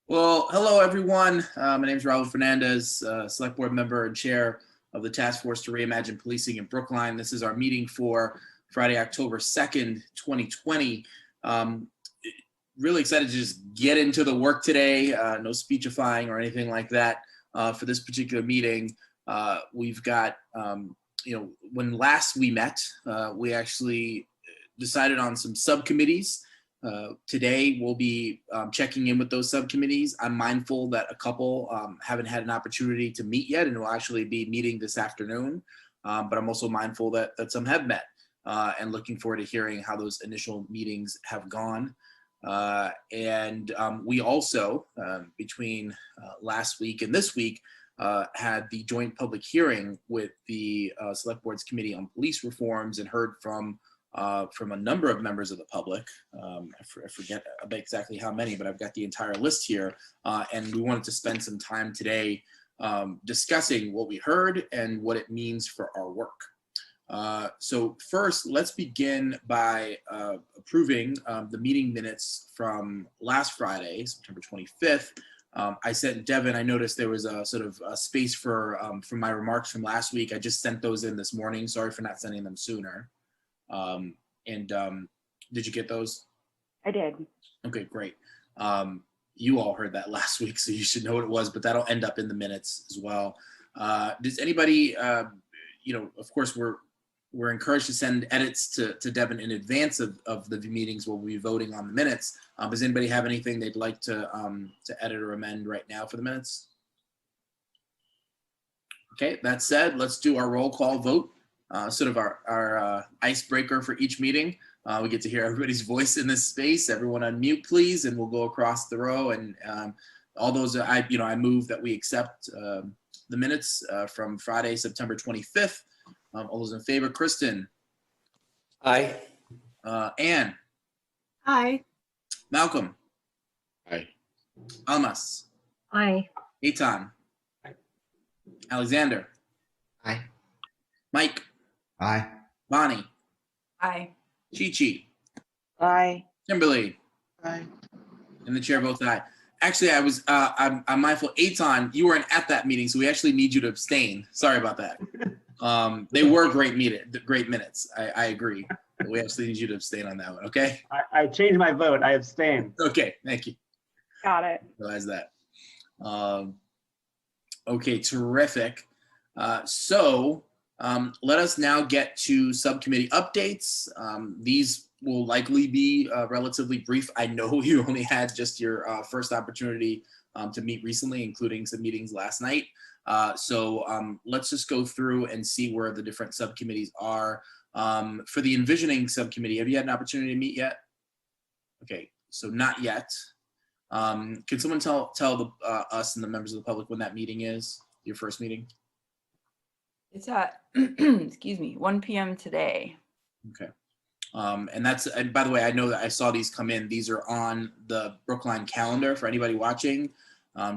Well, hello everyone. My name is Raul Fernandez, Select Board Member and Chair of the Task Force to Reimagine Policing in Brookline. This is our meeting for Friday, October 2nd, 2020. Really excited to just get into the work today. No speechifying or anything like that for this particular meeting. We've got, when last we met, we actually decided on some subcommittees. Today we'll be checking in with those subcommittees. I'm mindful that a couple haven't had an opportunity to meet yet and will actually be meeting this afternoon. But I'm also mindful that some have met and looking forward to hearing how those initial meetings have gone. We also, between last week and this week, had the joint public hearing with the Select Board's Committee on Police Reforms and heard from a number of members of the public. I forget exactly how many, but I've got the entire list here. And we wanted to spend some time today discussing what we heard and what it means for our work. So first, let's begin by approving the meeting minutes from last Friday, September 25th. I sent Devin, I noticed there was a sort of a space for my remarks from last week. I just sent those in this morning. Sorry for not sending them sooner. Did you get those? I did. Okay, great. You all heard that last week, so you should know what it was, but that'll end up in the minutes as well. Does anybody, of course, we're encouraged to send edits to Devin in advance of the meetings where we'll be voting on the minutes. Does anybody have anything they'd like to edit or amend right now for the minutes? Okay, that said, let's do our roll call vote. Sort of our icebreaker for each meeting. We get to hear everybody's voice in this space. Everyone unmute, please, and we'll go across the row. And all those, I move that we accept the minutes from Friday, September 25th. All those in favor, Kristen? Aye. Anne? Aye. Malcolm? Aye. Almas? Aye. Eitan? Aye. Alexander? Aye. Mike? Aye. Bonnie? Aye. Chi-Chi? Aye. Kimberly? Aye. And the chair votes aye. Actually, I'm mindful, Eitan, you weren't at that meeting, so we actually need you to abstain. Sorry about that. They were great minutes. I agree. But we actually need you to abstain on that one, okay? I changed my vote. I abstain. Okay, thank you. Got it. Realize that. Okay, terrific. So let us now get to subcommittee updates. These will likely be relatively brief. I know you only had just your first opportunity to meet recently, including some meetings last night. So let's just go through and see where the different subcommittees are. For the Envisioning subcommittee, have you had an opportunity to meet yet? Okay, so not yet. Can someone tell us and the members of the public when that meeting is, your first meeting? It's at, excuse me, 1 p.m. today. Okay. And by the way, I know that I saw these come in. These are on the Brookline calendar for anybody watching.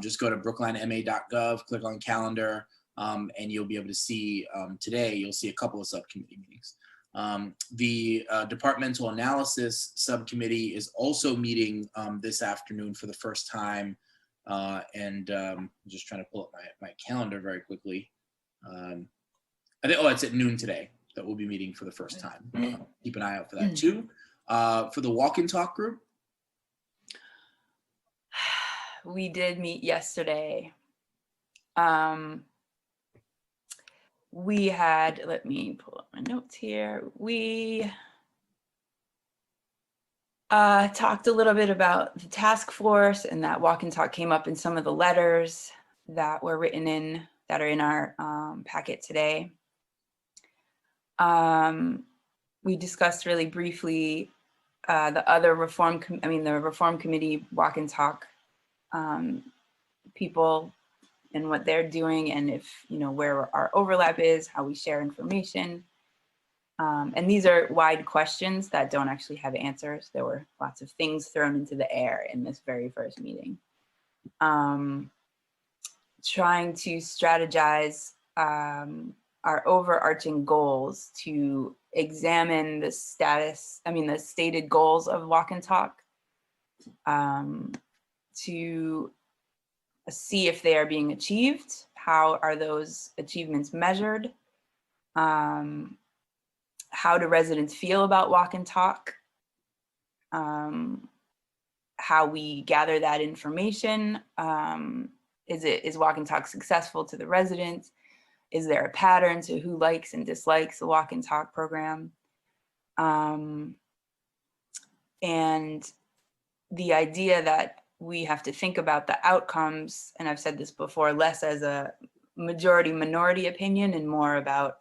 Just go to brooklinema.gov, click on calendar, and you'll be able to see today, you'll see a couple of subcommittee meetings. The Departmental Analysis Subcommittee is also meeting this afternoon for the first time. I'm just trying to pull up my calendar very quickly. I think, it's at noon today that we'll be meeting for the first time. Keep an eye out for that too. For the Walk and Talk group? We did meet yesterday. We had, let me pull up my notes here. We talked a little bit about the task force, and that Walk and Talk came up in some of the letters that were written in, that are in our packet today. We discussed really briefly the other the Reform Committee Walk and Talk people and what they're doing, and if, where our overlap is, how we share information. And these are wide questions that don't actually have answers. There were lots of things thrown into the air in this very first meeting. Trying to strategize our overarching goals to examine the stated goals of Walk and Talk, to see if they are being achieved. How are those achievements measured? How do residents feel about walk and talk? How we gather that information. Is walk and talk successful to the residents? Is there a pattern to who likes and dislikes the walk and talk program? And the idea that we have to think about the outcomes, and I've said this before, less as a majority minority opinion and more about,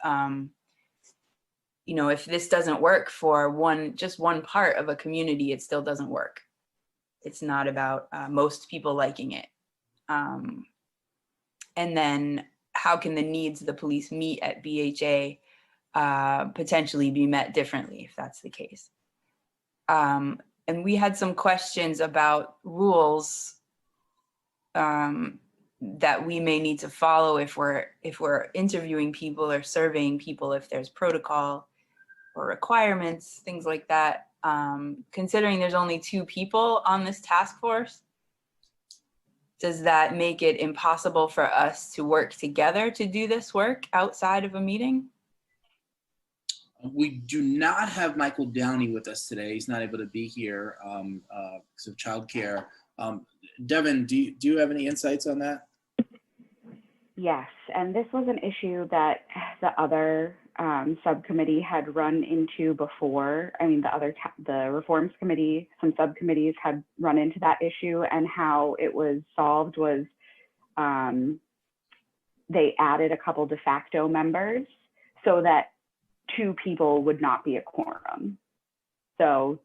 if this doesn't work for just one part of a community, it still doesn't work. It's not about most people liking it. And then how can the needs the police meet at BHA potentially be met differently if that's the case? And we had some questions about rules that we may need to follow if we're interviewing people or surveying people, if there's protocol or requirements, things like that. Considering there's only 2 people on this task force, does that make it impossible for us to work together to do this work outside of a meeting? We do not have Michael Downey with us today. He's not able to be here because of childcare. Devin, do you have any insights on that? Yes, and this was an issue that the other subcommittee had run into before. I mean, the reforms committee, some subcommittees had run into that issue, and how it was solved was they added a couple de facto members so that 2 people would not be a quorum. So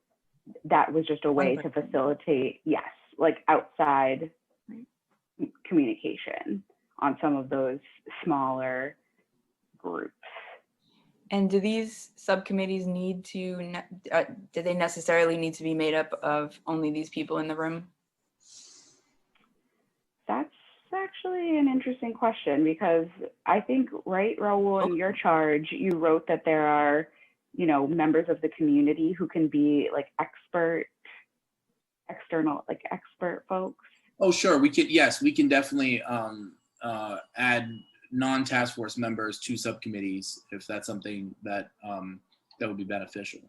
that was just a way to facilitate, yes, like outside communication on some of those smaller groups. And do these subcommittees need to, do they necessarily need to be made up of only these people in the room? That's actually an interesting question, because I think, right, Raul, in your charge, you wrote that there are, members of the community who can be like expert folks. Oh, sure. We can definitely add non-task force members to subcommittees if that's something that that would be beneficial.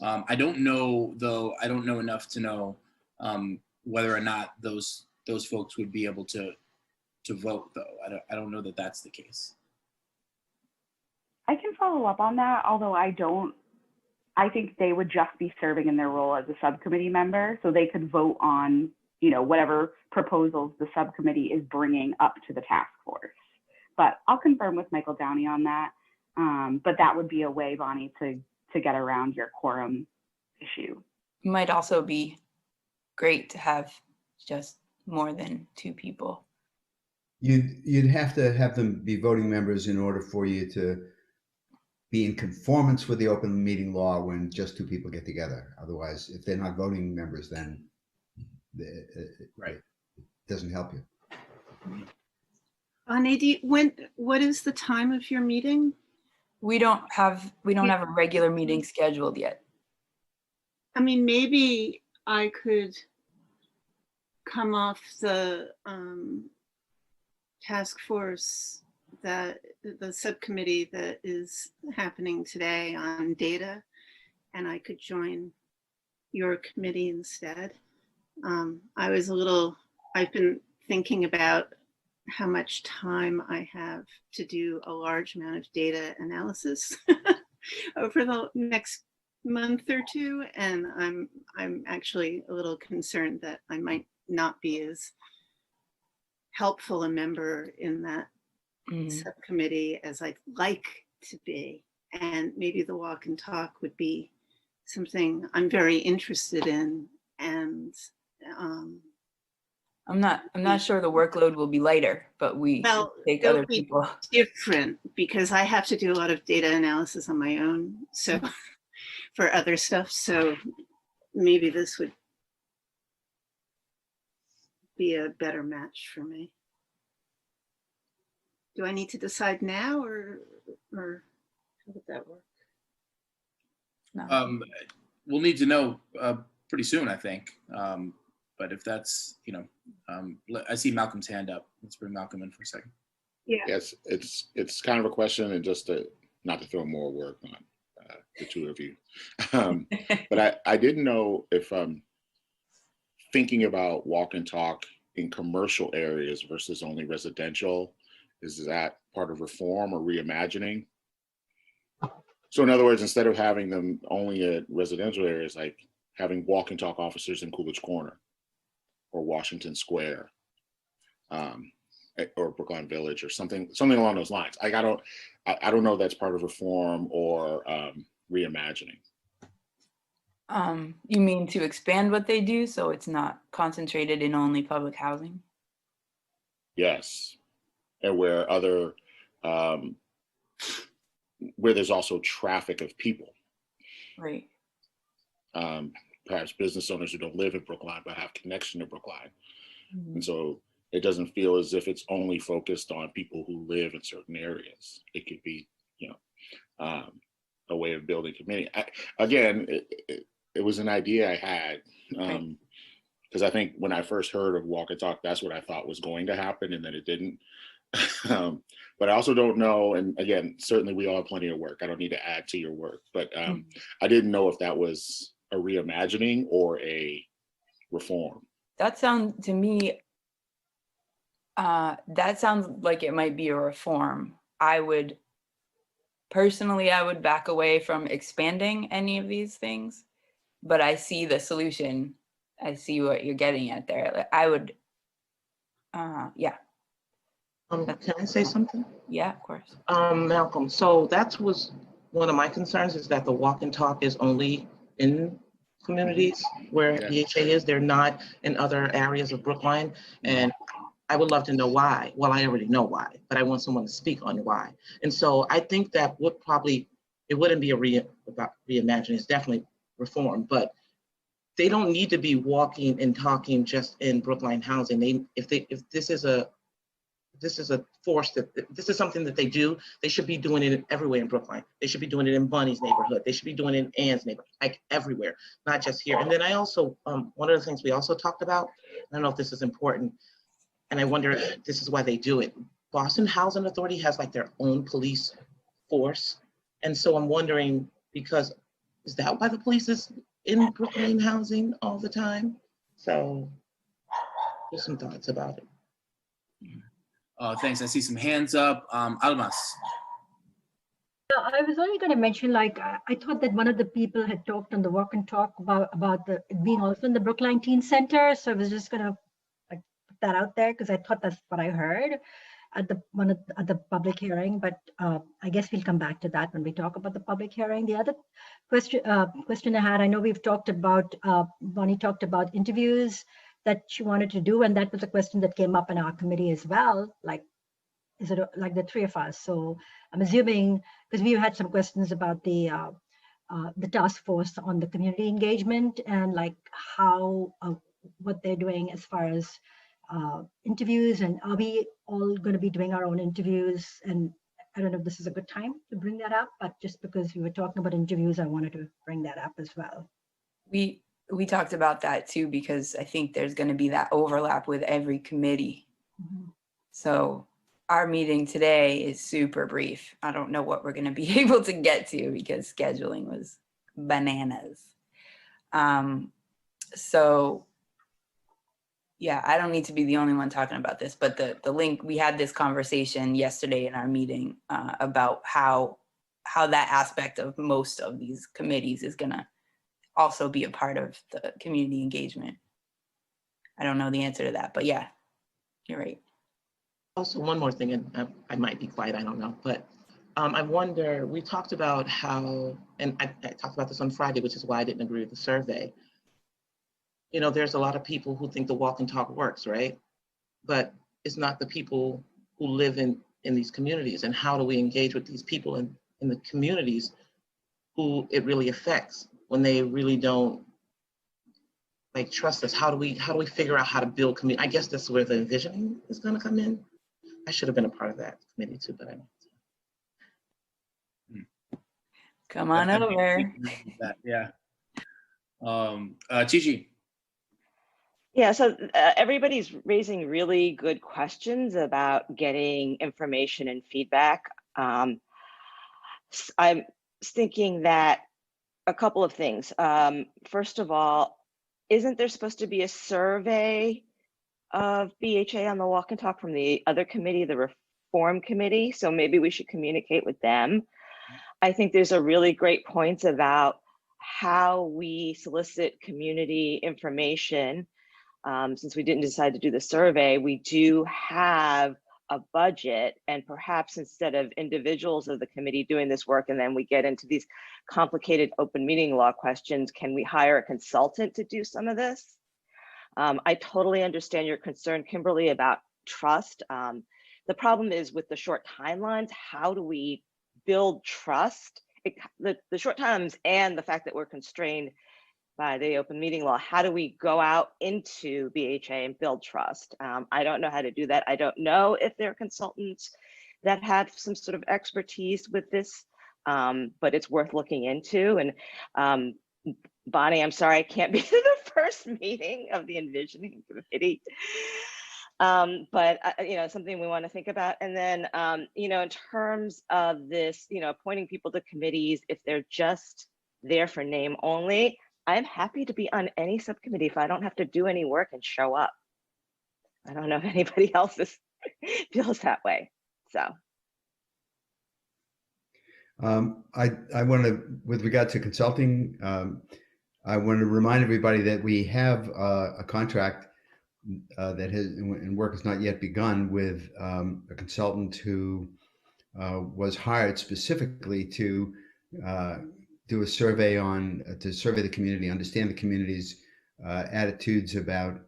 I don't know enough to know whether or not those folks would be able to vote, though. I don't know that that's the case. I can follow up on that, although I think they would just be serving in their role as a subcommittee member, so they could vote on, whatever proposals the subcommittee is bringing up to the task force. But I'll confirm with Michael Downey on that. But that would be a way, Bonnie, to get around your quorum issue. It might also be great to have just more than 2 people. You'd have to have them be voting members in order for you to be in conformance with the open meeting law when just 2 people get together. Otherwise, if they're not voting members, then it doesn't help you. Bonnie, what is the time of your meeting? We don't have a regular meeting scheduled yet. I mean, maybe I could come off the task force, the subcommittee that is happening today on data, and I could join your committee instead. I've been thinking about how much time I have to do a large amount of data analysis over the next month or 2, and I'm actually a little concerned that I might not be as helpful a member in that subcommittee as I'd like to be. And maybe the walk and talk would be something I'm very interested in. And I'm not sure the workload will be lighter, but we take other people. Different, because I have to do a lot of data analysis on my own, so for other stuff. So maybe this would be a better match for me. Do I need to decide now, or how would that work? No. We'll need to know pretty soon, I think. But if that's, I see Malcolm's hand up. Let's bring Malcolm in for a second. Yeah. Yes, it's kind of a question, and just not to throw more work on the two of you, but I didn't know if thinking about walk and talk in commercial areas versus only residential, is that part of reform or reimagining? So in other words, instead of having them only at residential areas, like having walk and talk officers in Coolidge Corner or Washington Square, or Brookline Village, or something along those lines. Like I don't know if that's part of reform or reimagining. You mean to expand what they do so it's not concentrated in only public housing? Yes, and where other where there's also traffic of people. Right. Perhaps business owners who don't live in Brookline but have connection to Brookline. Mhm. And so it doesn't feel as if it's only focused on people who live in certain areas. It could be, a way of building community. It was an idea I had, because I think when I first heard of walk and talk, that's what I thought was going to happen, and then it didn't. But I also don't know, and again, certainly we all have plenty of work. I don't need to add to your work, but I didn't know if that was a reimagining or a reform. That sounds to me, that sounds like it might be a reform. I would back away from expanding any of these things, but I see the solution. I see what you're getting at there. Like, I would, yeah. Can I say something? Yeah, of course. Malcolm, so that was one of my concerns, is that the walk and talk is only in communities where DHA is. They're not in other areas of Brookline. And I would love to know why. Well, I already know why, but I want someone to speak on why. And so I think that would probably, it wouldn't be about reimagining, it's definitely reform, but they don't need to be walking and talking just in Brookline housing. If this is a force this is something that they do, they should be doing it everywhere in Brookline. They should be doing it in Bunny's neighborhood. They should be doing it in Ann's neighborhood, like everywhere, not just here. And then I also, one of the things we also talked about, I don't know if this is important, and I wonder if this is why they do it. Boston Housing Authority has like their own police force. And so I'm wondering, because is that why the police is in Brookline housing all the time? So just some thoughts about it. Thanks. I see some hands up. Almas. I was only going to mention, like, I thought that one of the people had talked on the walk and talk about the being also in the Brookline Teen Center. So I was just going to like put that out there because I thought that's what I heard at the public hearing. But I guess we'll come back to that when we talk about the public hearing. The other question I had, I know we've talked about, Bonnie talked about interviews that she wanted to do, and that was a question that came up in our committee as well. Like, is it like the three of us? So I'm assuming, because we've had some questions about the task force on the community engagement and like how what they're doing as far as interviews, and are we all going to be doing our own interviews? And I don't know if this is a good time to bring that up, but just because we were talking about interviews, I wanted to bring that up as well. We talked about that too, because I think there's going to be that overlap with every committee. Mm-hmm. So our meeting today is super brief. I don't know what we're going to be able to get to because scheduling was bananas. So yeah, I don't need to be the only one talking about this, but the link, we had this conversation yesterday in our meeting about how that aspect of most of these committees is going to also be a part of the community engagement. I don't know the answer to that, but yeah, you're right. Also, one more thing, and I might be quiet, I don't know, but I wonder, we talked about how, and I talked about this on Friday, which is why I didn't agree with the survey. You know, there's a lot of people who think the walk and talk works, right? But it's not the people who live in these communities, and how do we engage with these people in the communities who it really affects when they really don't like trust us? How do we figure out how to build community? I guess that's where the envisioning is going to come in. I should have been a part of that committee too, but I don't. Come on over. Yeah. Gigi. Yeah, so everybody's raising really good questions about getting information and feedback. I'm thinking that a couple of things. First of all, isn't there supposed to be a survey of BHA on the walk and talk from the other committee, the reform committee? So maybe we should communicate with them. I think there's a really great points about how we solicit community information. Since we didn't decide to do the survey, we do have a budget, and perhaps instead of individuals of the committee doing this work and then we get into these complicated open meeting law questions, can we hire a consultant to do some of this? I totally understand your concern, Kimberly, about trust. The problem is with the short timelines, how do we build trust? The short times and the fact that we're constrained by the open meeting law, how do we go out into BHA and build trust? I don't know how to do that. I don't know if there are consultants that have some sort of expertise with this, but it's worth looking into. And Bonnie, I'm sorry, I can't be to the first meeting of the Envisioning Committee. But something we want to think about. And then, in terms of this, appointing people to committees, if they're just there for name only, I'm happy to be on any subcommittee if I don't have to do any work and show up. I don't know if anybody else feels that way. So. I want to, with regard to consulting, I want to remind everybody that we have a contract that has, and work has not yet begun, with a consultant who was hired specifically to do a survey to survey the community, understand the community's attitudes about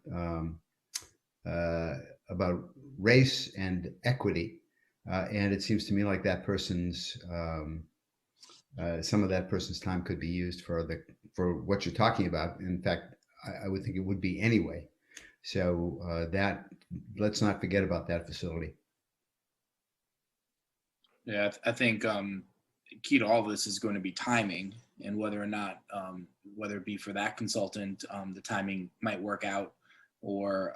race and equity. And it seems to me like that person's, some of that person's time could be used for what you're talking about. In fact, I would think it would be anyway. So let's not forget about that facility. Yeah, I think key to all of this is going to be timing, and whether or not, whether it be for that consultant, the timing might work out, or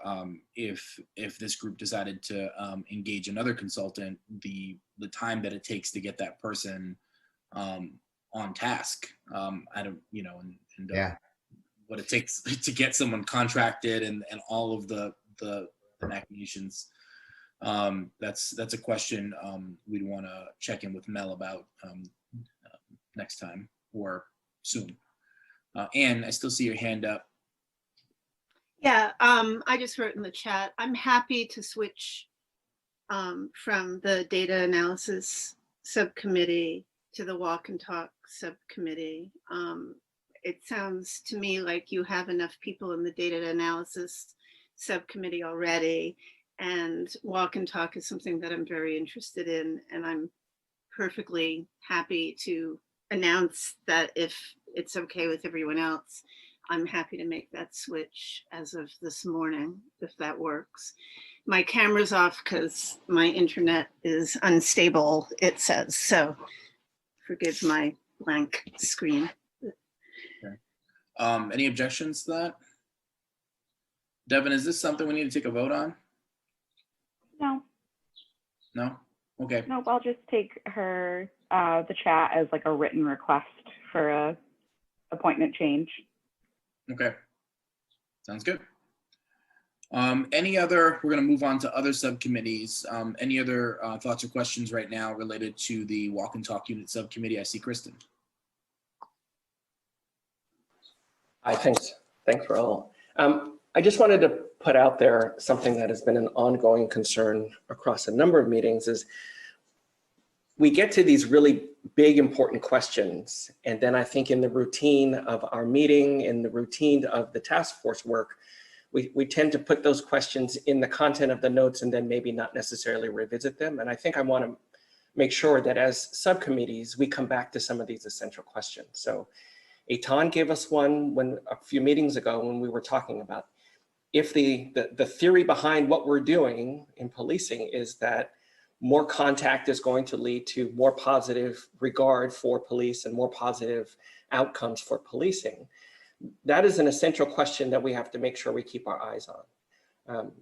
if this group decided to engage another consultant, the time that it takes to get that person on task. I don't, and what it takes to get someone contracted and all of the machinations. That's a question we'd want to check in with Mel about next time or soon. Anne, I still see your hand up. Yeah, I just wrote in the chat, I'm happy to switch from the data analysis subcommittee to the walk and talk subcommittee. It sounds to me like you have enough people in the data analysis subcommittee already, and walk and talk is something that I'm very interested in, and I'm perfectly happy to announce that if it's okay with everyone else, I'm happy to make that switch as of this morning, if that works. My camera's off because my internet is unstable, it says, so forgive my blank screen. Okay. Any objections to that? Devin, is this something we need to take a vote on? No. No? Okay. Nope, I'll just take the chat as like a written request for a appointment change. Okay. Sounds good. We're going to move on to other subcommittees. Any other thoughts or questions right now related to the Walk and Talk Unit Subcommittee? I see Kristen. Hi, thanks, Raul. I just wanted to put out there something that has been an ongoing concern across a number of meetings is we get to these really big, important questions. And then I think in the routine of our meeting, in the routine of the task force work, we tend to put those questions in the content of the notes and then maybe not necessarily revisit them. And I think I want to make sure that as subcommittees, we come back to some of these essential questions. So Eitan gave us one a few meetings ago when we were talking about if the theory behind what we're doing in policing is that more contact is going to lead to more positive regard for police and more positive outcomes for policing, that is an essential question that we have to make sure we keep our eyes on.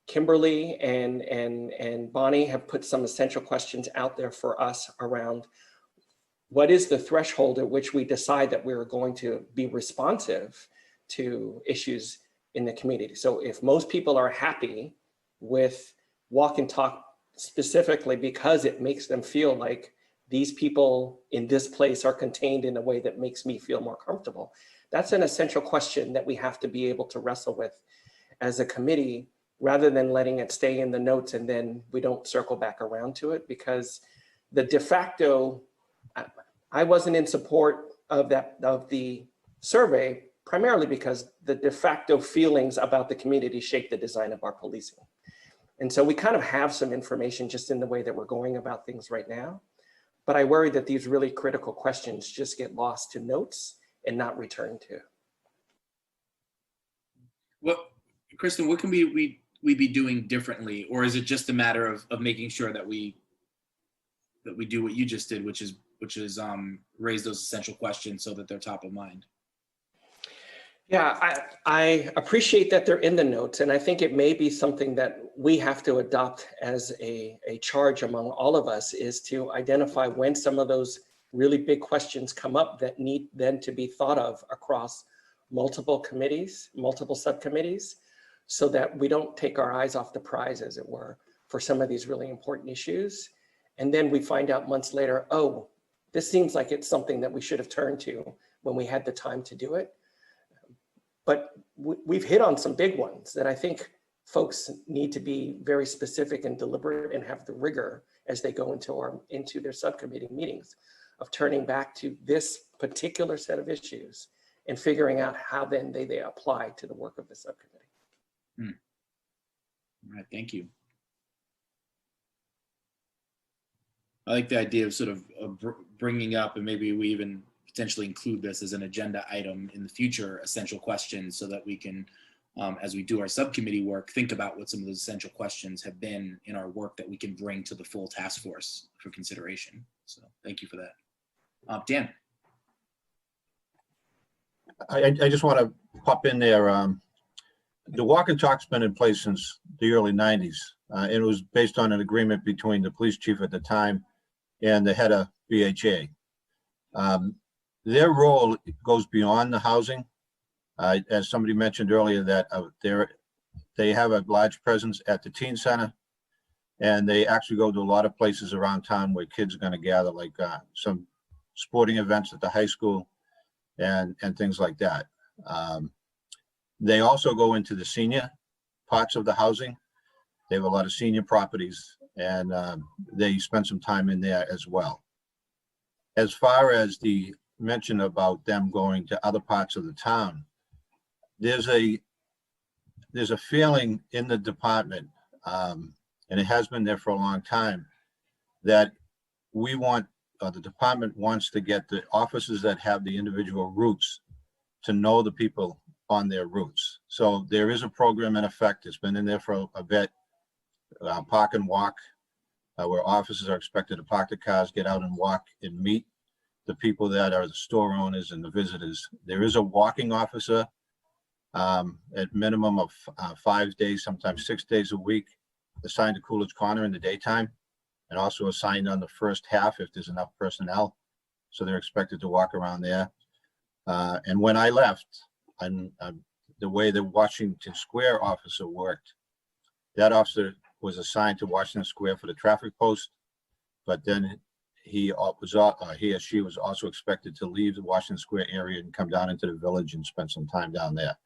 Kimberly and Bonnie have put some essential questions out there for us around what is the threshold at which we decide that we're going to be responsive to issues in the community. So if most people are happy with walk and talk specifically because it makes them feel like these people in this place are contained in a way that makes me feel more comfortable, that's an essential question that we have to be able to wrestle with as a committee, rather than letting it stay in the notes and then we don't circle back around to it. Because the de facto, I wasn't in support of the survey, primarily because the de facto feelings about the community shape the design of our policing. And so we kind of have some information just in the way that we're going about things right now. But I worry that these really critical questions just get lost to notes and not returned to. Well, Kristen, what can we be doing differently? Or is it just a matter of making sure that we do what you just did, which is raise those essential questions so that they're top of mind? Yeah, I appreciate that they're in the notes, and I think it may be something that we have to adopt as a charge among all of us, is to identify when some of those really big questions come up that need then to be thought of across multiple committees, multiple subcommittees, so that we don't take our eyes off the prize, as it were, for some of these really important issues. And then we find out months later, oh, this seems like it's something that we should have turned to when we had the time to do it. But we've hit on some big ones that I think folks need to be very specific and deliberate and have the rigor as they go into their subcommittee meetings of turning back to this particular set of issues and figuring out how then they apply to the work of the subcommittee. All right, thank you. I like the idea of sort of bringing up, and maybe we even potentially include this as an agenda item in the future, essential questions, so that we can, as we do our subcommittee work, think about what some of those essential questions have been in our work that we can bring to the full task force for consideration. So thank you for that. Dan. I just want to pop in there. The walk and talk's been in place since the early 90s. It was based on an agreement between the police chief at the time and the head of BHA. Their role goes beyond the housing. As somebody mentioned earlier, that they have a large presence at the teen center, and they actually go to a lot of places around town where kids are going to gather, like some sporting events at the high school and things like that. They also go into the senior parts of the housing. They have a lot of senior properties, and they spend some time in there as well. As far as the mention about them going to other parts of the town, there's a feeling in the department, and it has been there for a long time, that the department wants to get the officers that have the individual routes to know the people on their routes. So there is a program in effect. It's been in there for a bit, park and walk, where officers are expected to park the cars, get out and walk and meet the people that are the store owners and the visitors. There is a walking officer at minimum of 5 days, sometimes 6 days a week, assigned to Coolidge Corner in the daytime, and also assigned on the first half if there's enough personnel. So they're expected to walk around there. And when I left, the way the Washington Square officer worked, that officer was assigned to Washington Square for the traffic post, but then he or she was also expected to leave the Washington Square area and come down into the village and spend some time down there.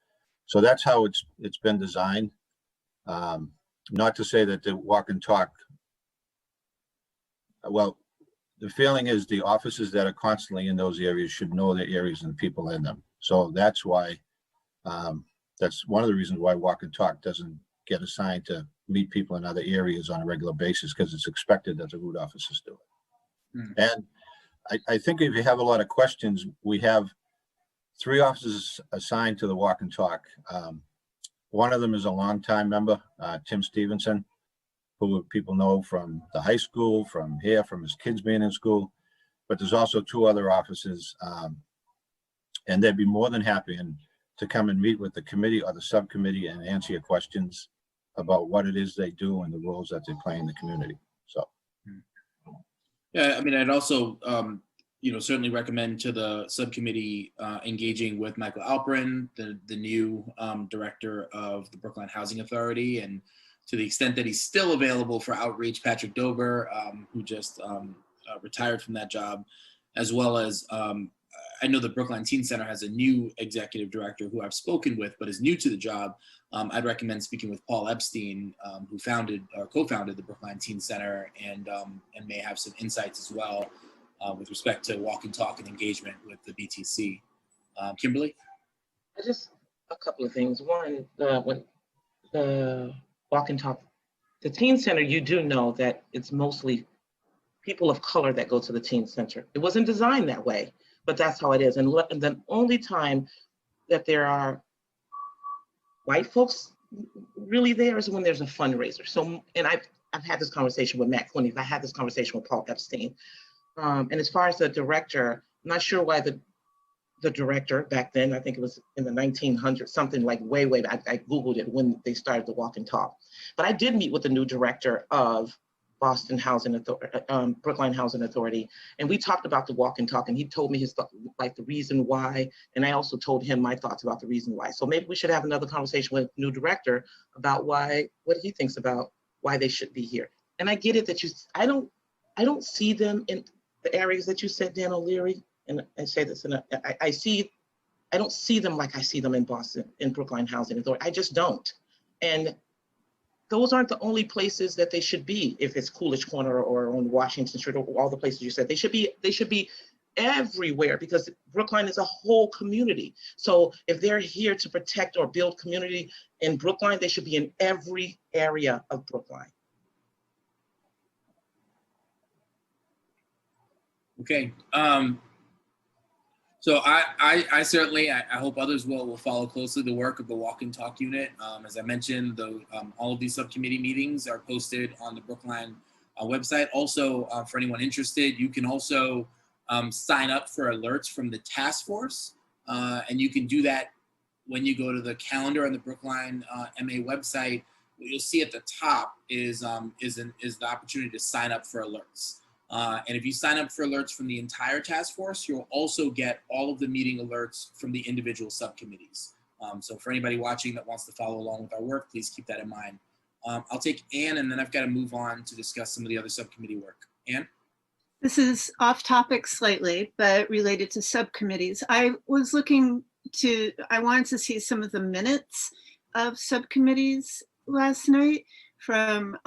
So that's how it's been designed. Not to say that the walk and talk, well, the feeling is the officers that are constantly in those areas should know the areas and the people in them. So that's why, that's one of the reasons why walk and talk doesn't get assigned to meet people in other areas on a regular basis, because it's expected that the route officers do it. And I think if you have a lot of questions, we have 3 officers assigned to the walk and talk. One of them is a longtime member, Tim Stevenson, who people know from the high school, from here, from his kids being in school. But there's also 2 other officers, And they'd be more than happy to come and meet with the committee or the subcommittee and answer your questions about what it is they do and the roles that they play in the community. So. Yeah, I mean, I'd also, certainly recommend to the subcommittee engaging with Michael Alperin, the new director of the Brookline Housing Authority, and to the extent that he's still available for outreach, Patrick Dober, who just retired from that job, as well as I know the Brookline Teen Center has a new executive director who I've spoken with, but is new to the job. I'd recommend speaking with Paul Epstein, who co-founded the Brookline Teen Center, and may have some insights as well with respect to walk and talk and engagement with the BTC. Kimberly? Just a couple of things. One, when the walk and talk, the teen center, you do know that it's mostly people of color that go to the teen center. It wasn't designed that way, but that's how it is. And the only time that there are white folks really there is when there's a fundraiser. So, and I've had this conversation with Matt Quinney, I had this conversation with Paul Epstein. And as far as the director, I'm not sure why the director back then, I think it was in the 1900s, something like way back, I Googled it when they started the walk and talk. But I did meet with the new director of Boston Housing Authority, Brookline Housing Authority, and we talked about the walk and talk, and he told me his thought, like the reason why, and I also told him my thoughts about the reason why. So maybe we should have another conversation with the new director about what he thinks about why they should be here. And I get it that I don't see them in the areas that you said, Dan O'Leary, and I say this, I don't see them like I see them in Boston, in Brookline Housing Authority. I just don't. And those aren't the only places that they should be. If it's Coolidge Corner or on Washington Street or all the places you said, they should be everywhere, because Brookline is a whole community. So if they're here to protect or build community in Brookline, they should be in every area of Brookline. Okay. So I certainly, I hope others will follow closely the work of the Walk and Talk unit. As I mentioned, all of these subcommittee meetings are posted on the Brookline website. Also, for anyone interested, you can also sign up for alerts from the task force. And you can do that when you go to the calendar on the Brookline MA website. What you'll see at the top is the opportunity to sign up for alerts. And if you sign up for alerts from the entire task force, you'll also get all of the meeting alerts from the individual subcommittees. So for anybody watching that wants to follow along with our work, please keep that in mind. I'll take Anne, and then I've got to move on to discuss some of the other subcommittee work. Anne? This is off topic slightly, but related to subcommittees. I wanted to see some of the minutes of subcommittees last night from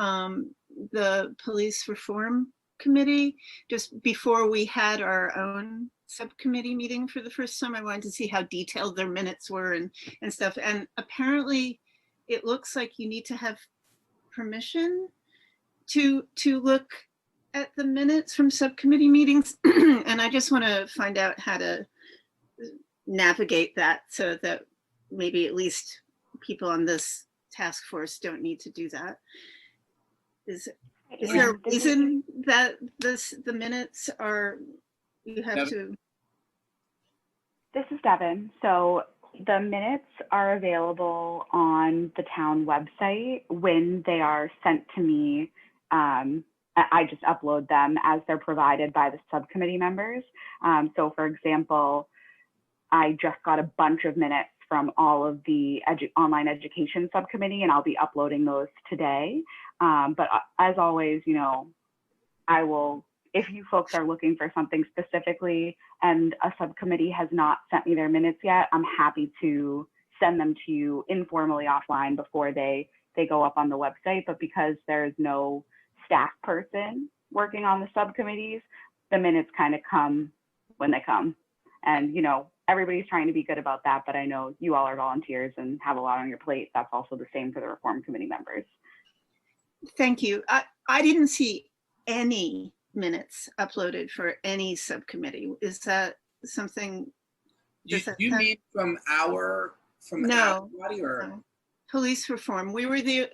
the Police Reform Committee, just before we had our own subcommittee meeting for the first time. I wanted to see how detailed their minutes were and stuff. And apparently it looks like you need to have permission to look at the minutes from subcommittee meetings. And I just want to find out how to navigate that so that maybe at least people on this task force don't need to do that. Is there a reason that the minutes are, you have to? This is Devin. So the minutes are available on the town website when they are sent to me. I just upload them as they're provided by the subcommittee members. So for example, I just got a bunch of minutes from all of the online education subcommittee, and I'll be uploading those today. But as always, I will, if you folks are looking for something specifically and a subcommittee has not sent me their minutes yet, I'm happy to send them to you informally offline before they go up on the website. But because there's no staff person working on the subcommittees, the minutes kind of come when they come. And, everybody's trying to be good about that, but I know you all are volunteers and have a lot on your plate. That's also the same for the Reform Committee members. Thank you. I didn't see any minutes uploaded for any subcommittee. Is that something? You mean from our body or? No. Police Reform. We were there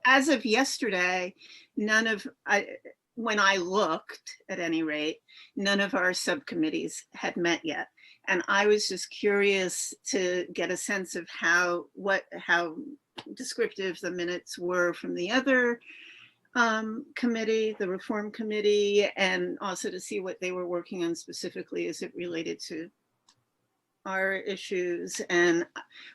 as of yesterday. When I looked, at any rate, none of our subcommittees had met yet. And I was just curious to get a sense of how descriptive the minutes were from the other committee, the reform committee, and also to see what they were working on specifically as it related to our issues. And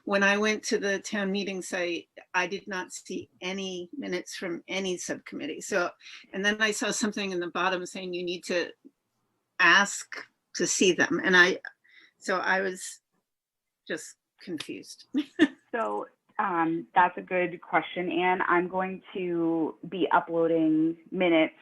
when I went to the town meeting site, I did not see any minutes from any subcommittee. So, and then I saw something in the bottom saying you need to ask to see them. And so I was just confused. So that's a good question, Anne. I'm going to be uploading minutes.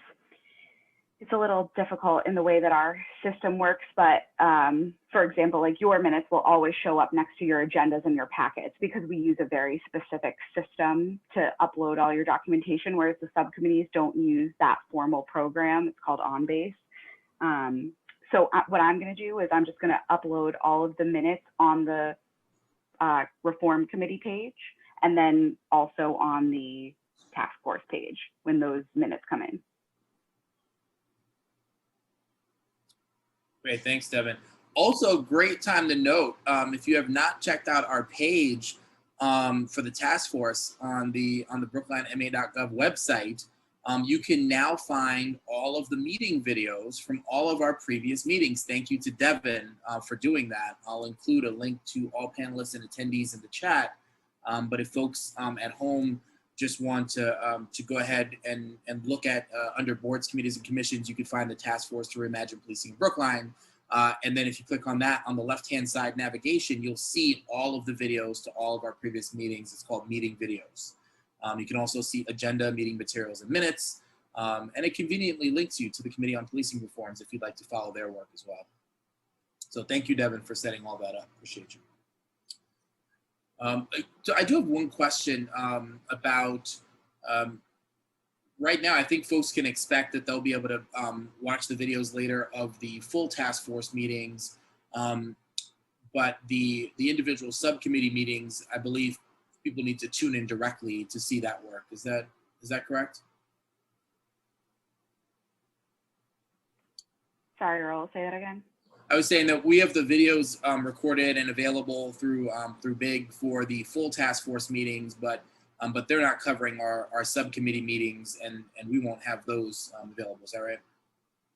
It's a little difficult in the way that our system works, but for example, like your minutes will always show up next to your agendas and your packets because we use a very specific system to upload all your documentation, whereas the subcommittees don't use that formal program. It's called OnBase. So what I'm going to do is I'm just going to upload all of the minutes on the reform committee page, and then also on the task force page when those minutes come in. Great, thanks, Devin. Also, great time to note, if you have not checked out our page for the task force on the brooklinema.gov website, you can now find all of the meeting videos from all of our previous meetings. Thank you to Devin for doing that. I'll include a link to all panelists and attendees in the chat. But if folks at home just want to go ahead and look at under boards, committees, and commissions, you can find the task force to reimagine policing in Brookline. And then if you click on that on the left-hand side navigation, you'll see all of the videos to all of our previous meetings. It's called meeting videos. You can also see agenda, meeting materials, and minutes. And it conveniently links you to the Committee on Policing Reforms if you'd like to follow their work as well. So thank you, Devin, for setting all that up. Appreciate you. So I do have one question about right now. I think folks can expect that they'll be able to watch the videos later of the full task force meetings, but the individual subcommittee meetings, I believe people need to tune in directly to see that work. Is that correct? Sorry, Earl, say that again. I was saying that we have the videos recorded and available through Big for the full task force meetings, but they're not covering our subcommittee meetings, and we won't have those available. Is that right?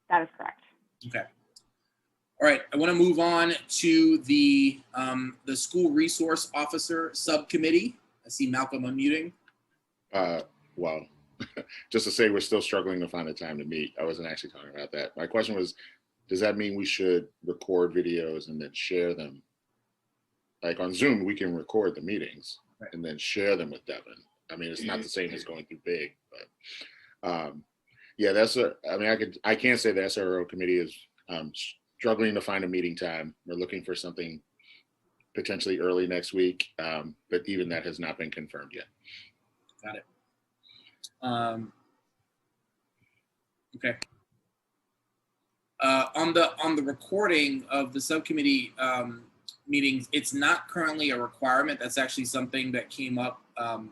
That is correct. Okay. All right. I want to move on to the school resource officer subcommittee. I see Malcolm unmuting. Well, just to say we're still struggling to find a time to meet. I wasn't actually talking about that. My question was, does that mean we should record videos and then share them? Like on Zoom, we can record the meetings and then share them with Devin. I mean, it's not the same as going through Big, but yeah, I can't say the SRO committee is struggling to find a meeting time. We're looking for something potentially early next week, but even that has not been confirmed yet. Got it. Okay. On the recording of the subcommittee meetings, it's not currently a requirement. That's actually something that came up.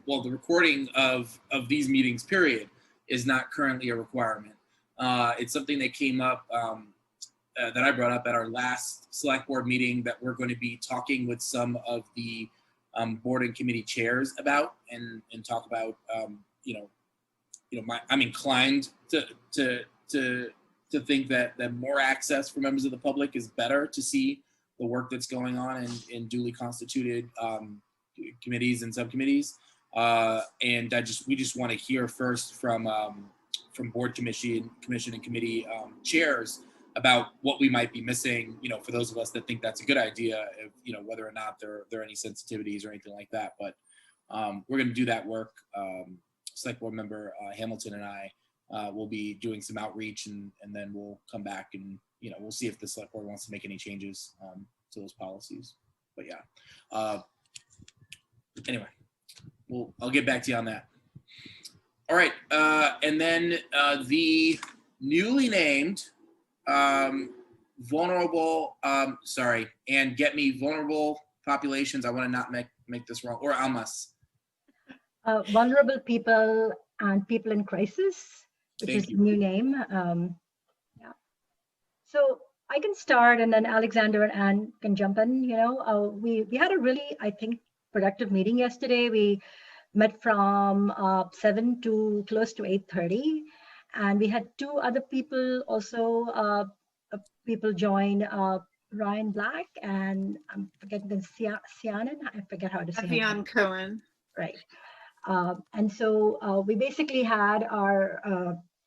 Well, the recording of these meetings, period, is not currently a requirement. It's something that came up that I brought up at our last select board meeting that we're going to be talking with some of the board and committee chairs about and talk about. I'm inclined to think that more access for members of the public is better to see the work that's going on in duly constituted committees and subcommittees. And we just want to hear first from board, commission, and committee chairs about what we might be missing, for those of us that think that's a good idea, whether or not there are any sensitivities or anything like that. But we're going to do that work. Select board member Hamilton and I will be doing some outreach, and then we'll come back and we'll see if the select board wants to make any changes to those policies. But yeah, anyway, I'll get back to you on that. All right, and then the newly named vulnerable, and get me vulnerable populations. I want to not make this wrong, or ALMAS. Vulnerable people and people in crisis, which is the new name. Yeah. So I can start, and then Alexander and Anne can jump in. We had a really, I think, productive meeting yesterday. We met from 7 to close to 8:30, and we had two other people also. People join. Ryan Black and I'm forgetting the Sianen. I forget how to say it. Avian Cohen. Right. And so we basically had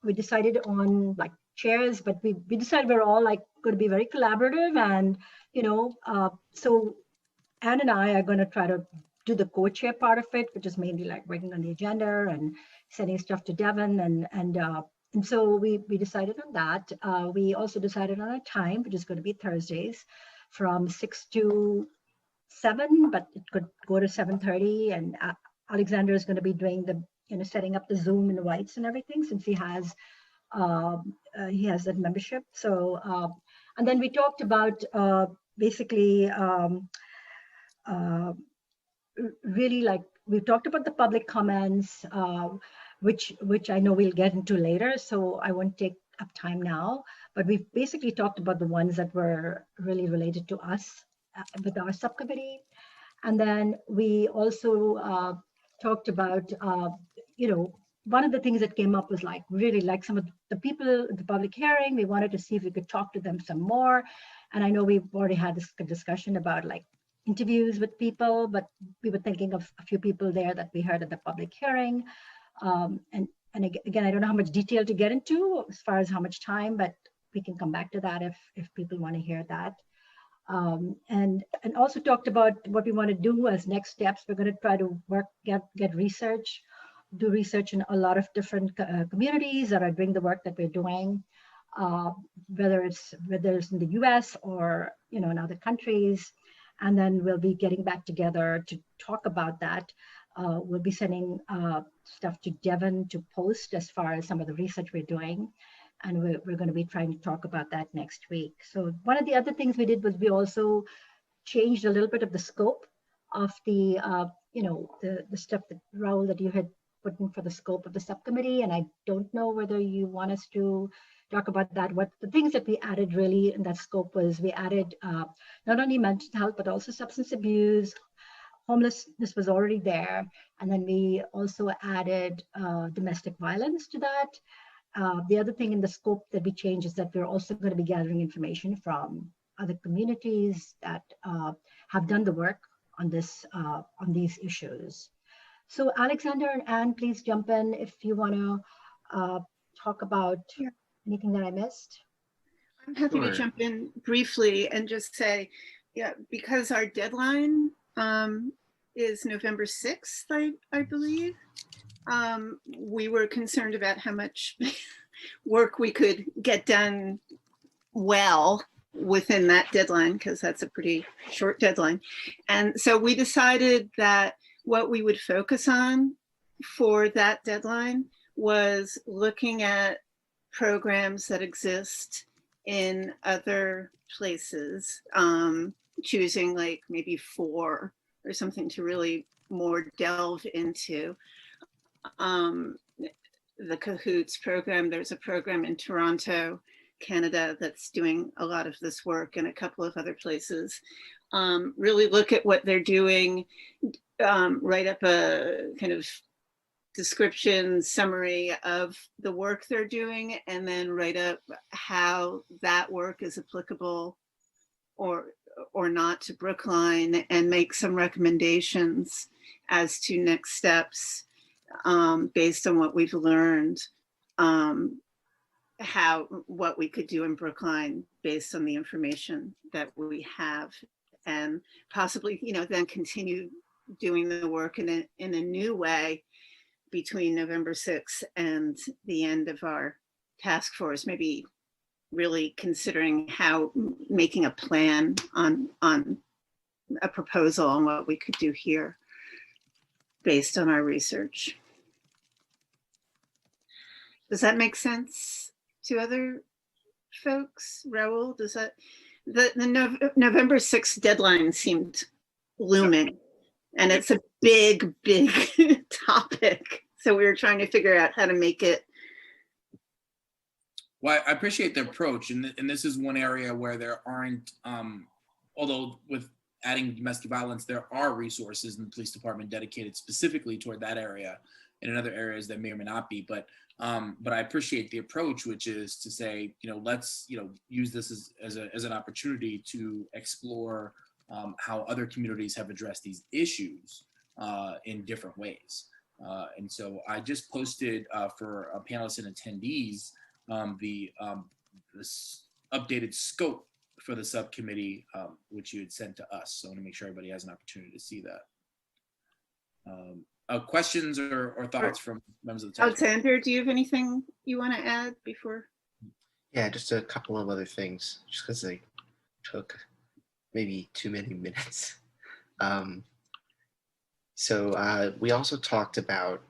we decided on like chairs, but we decided we're all like going to be very collaborative, and so Anne and I are going to try to do the co-chair part of it, which is mainly like writing on the agenda and sending stuff to Devin, and so we decided on that. We also decided on a time, which is going to be Thursdays from 6 to 7, but it could go to 7:30, and Alexander is going to be doing the setting up the Zoom invites and everything, since he has that membership. So and then we talked about basically really like we talked about the public comments, which I know we'll get into later, so I won't take up time now, but we've basically talked about the ones that were really related to us with our subcommittee. And then we also talked about, one of the things that came up was like really like some of the people at the public hearing. We wanted to see if we could talk to them some more. And I know we've already had this discussion about like interviews with people, but we were thinking of a few people there that we heard at the public hearing. And again, I don't know how much detail to get into as far as how much time, but we can come back to that if people want to hear that. And also talked about what we want to do as next steps. We're going to try to get research, do research in a lot of different communities that are doing the work that we're doing, whether it's in the US or in other countries. And then we'll be getting back together to talk about that. We'll be sending stuff to Devin to post as far as some of the research we're doing. And we're going to be trying to talk about that next week. So one of the other things we did was we also changed a little bit of the scope of the stuff that Raul that you had put in for the scope of the subcommittee. And I don't know whether you want us to talk about that. What the things that we added really in that scope was we added not only mental health, but also substance abuse. Homelessness was already there. And then we also added domestic violence to that. The other thing in the scope that we changed is that we're also going to be gathering information from other communities that have done the work on these issues. So Alexander and Anne, please jump in if you want to talk about anything that I missed. I'm happy to jump in briefly and just say, because our deadline is November 6th, I believe. We were concerned about how much work we could get done well within that deadline, because that's a pretty short deadline. And so we decided that what we would focus on for that deadline was looking at programs that exist in other places, choosing like maybe 4 or something to really more delve into. The Cahoots program, there's a program in Toronto, Canada, that's doing a lot of this work, and a couple of other places. Really look at what they're doing, write up a kind of description, summary of the work they're doing, and then write up how that work is applicable or not to Brookline, and make some recommendations as to next steps. Based on what we've learned, what we could do in Brookline based on the information that we have, and possibly, then continue doing the work in a new way between November 6th and the end of our task force. Maybe really considering making a plan on a proposal on what we could do here, based on our research. Does that make sense to other folks? Raul, does that, the November 6th deadline seemed looming, and it's a big, big topic. So we were trying to figure out how to make it Well, I appreciate the approach, and this is one area where there aren't, although with adding domestic violence, there are resources in the police department dedicated specifically toward that area, and in other areas that may or may not be. But I appreciate the approach, which is to say, let's use this as an opportunity to explore how other communities have addressed these issues in different ways. And so I just posted for panelists and attendees this updated scope for the subcommittee, which you had sent to us. So I want to make sure everybody has an opportunity to see that. Questions or thoughts from members of the task force? Alexander, do you have anything you want to add before? Yeah, just a couple of other things, just because they took maybe too many minutes. So we also talked about,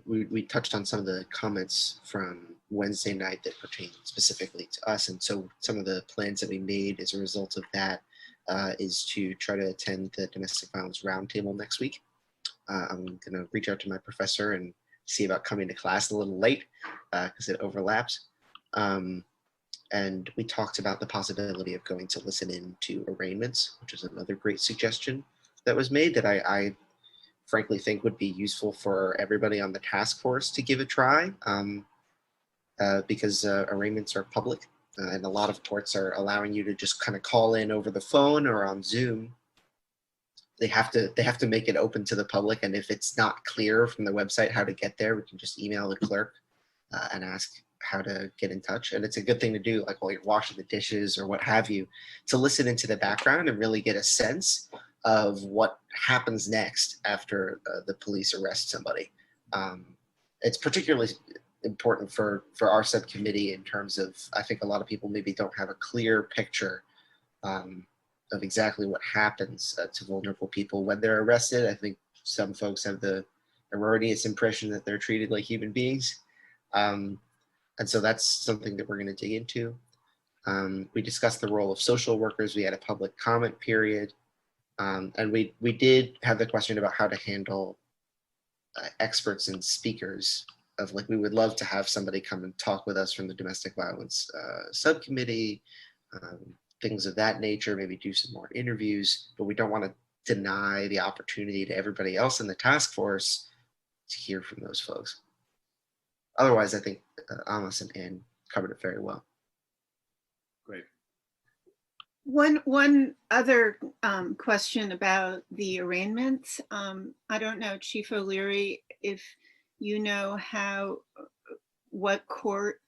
we touched on some of the comments from Wednesday night that pertain specifically to us. And so some of the plans that we made as a result of that is to try to attend the domestic violence roundtable next week. I'm going to reach out to my professor and see about coming to class a little late because it overlaps. And we talked about the possibility of going to listen in to arraignments, which is another great suggestion that was made that I frankly think would be useful for everybody on the task force to give a try because arraignments are public and a lot of courts are allowing you to just kind of call in over the phone or on Zoom. They have to make it open to the public, and if it's not clear from the website how to get there, we can just email the clerk and ask how to get in touch. And it's a good thing to do, like while you're washing the dishes or what have you, to listen into the background and really get a sense of what happens next after the police arrest somebody. It's particularly important for our subcommittee in terms of, I think a lot of people maybe don't have a clear picture of exactly what happens to vulnerable people when they're arrested. I think some folks have the erroneous impression that they're treated like human beings. And so that's something that we're going to dig into. We discussed the role of social workers. We had a public comment period. And we did have the question about how to handle experts and speakers of, like, we would love to have somebody come and talk with us from the domestic violence subcommittee, things of that nature, maybe do some more interviews, but we don't want to deny the opportunity to everybody else in the task force to hear from those folks. Otherwise, I think Amos and Ann covered it very well. Great. One other question about the arraignments. I don't know, Chief O'Leary, if you know what court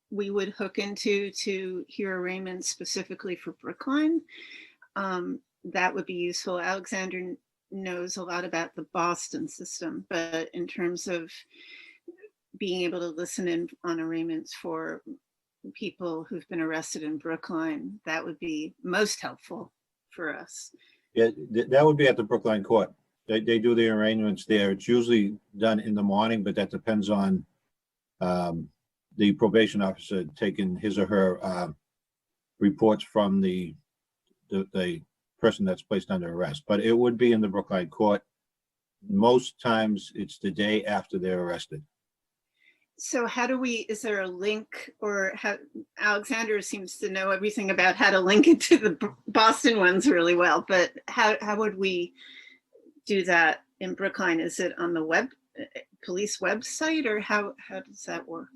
we would hook into to hear arraignments specifically for Brookline. That would be useful. Alexander knows a lot about the Boston system, but in terms of being able to listen in on arraignments for people who've been arrested in Brookline, that would be most helpful for us. Yeah, that would be at the Brookline court. They do the arraignments there. It's usually done in the morning, but that depends on the probation officer taking his or her reports from the person that's placed under arrest. But it would be in the Brookline court. Most times it's the day after they're arrested. So how do we, is there a link, or how, Alexander seems to know everything about how to link it to the Boston ones really well, but how would we do that in Brookline? Is it on the police website, or how does that work?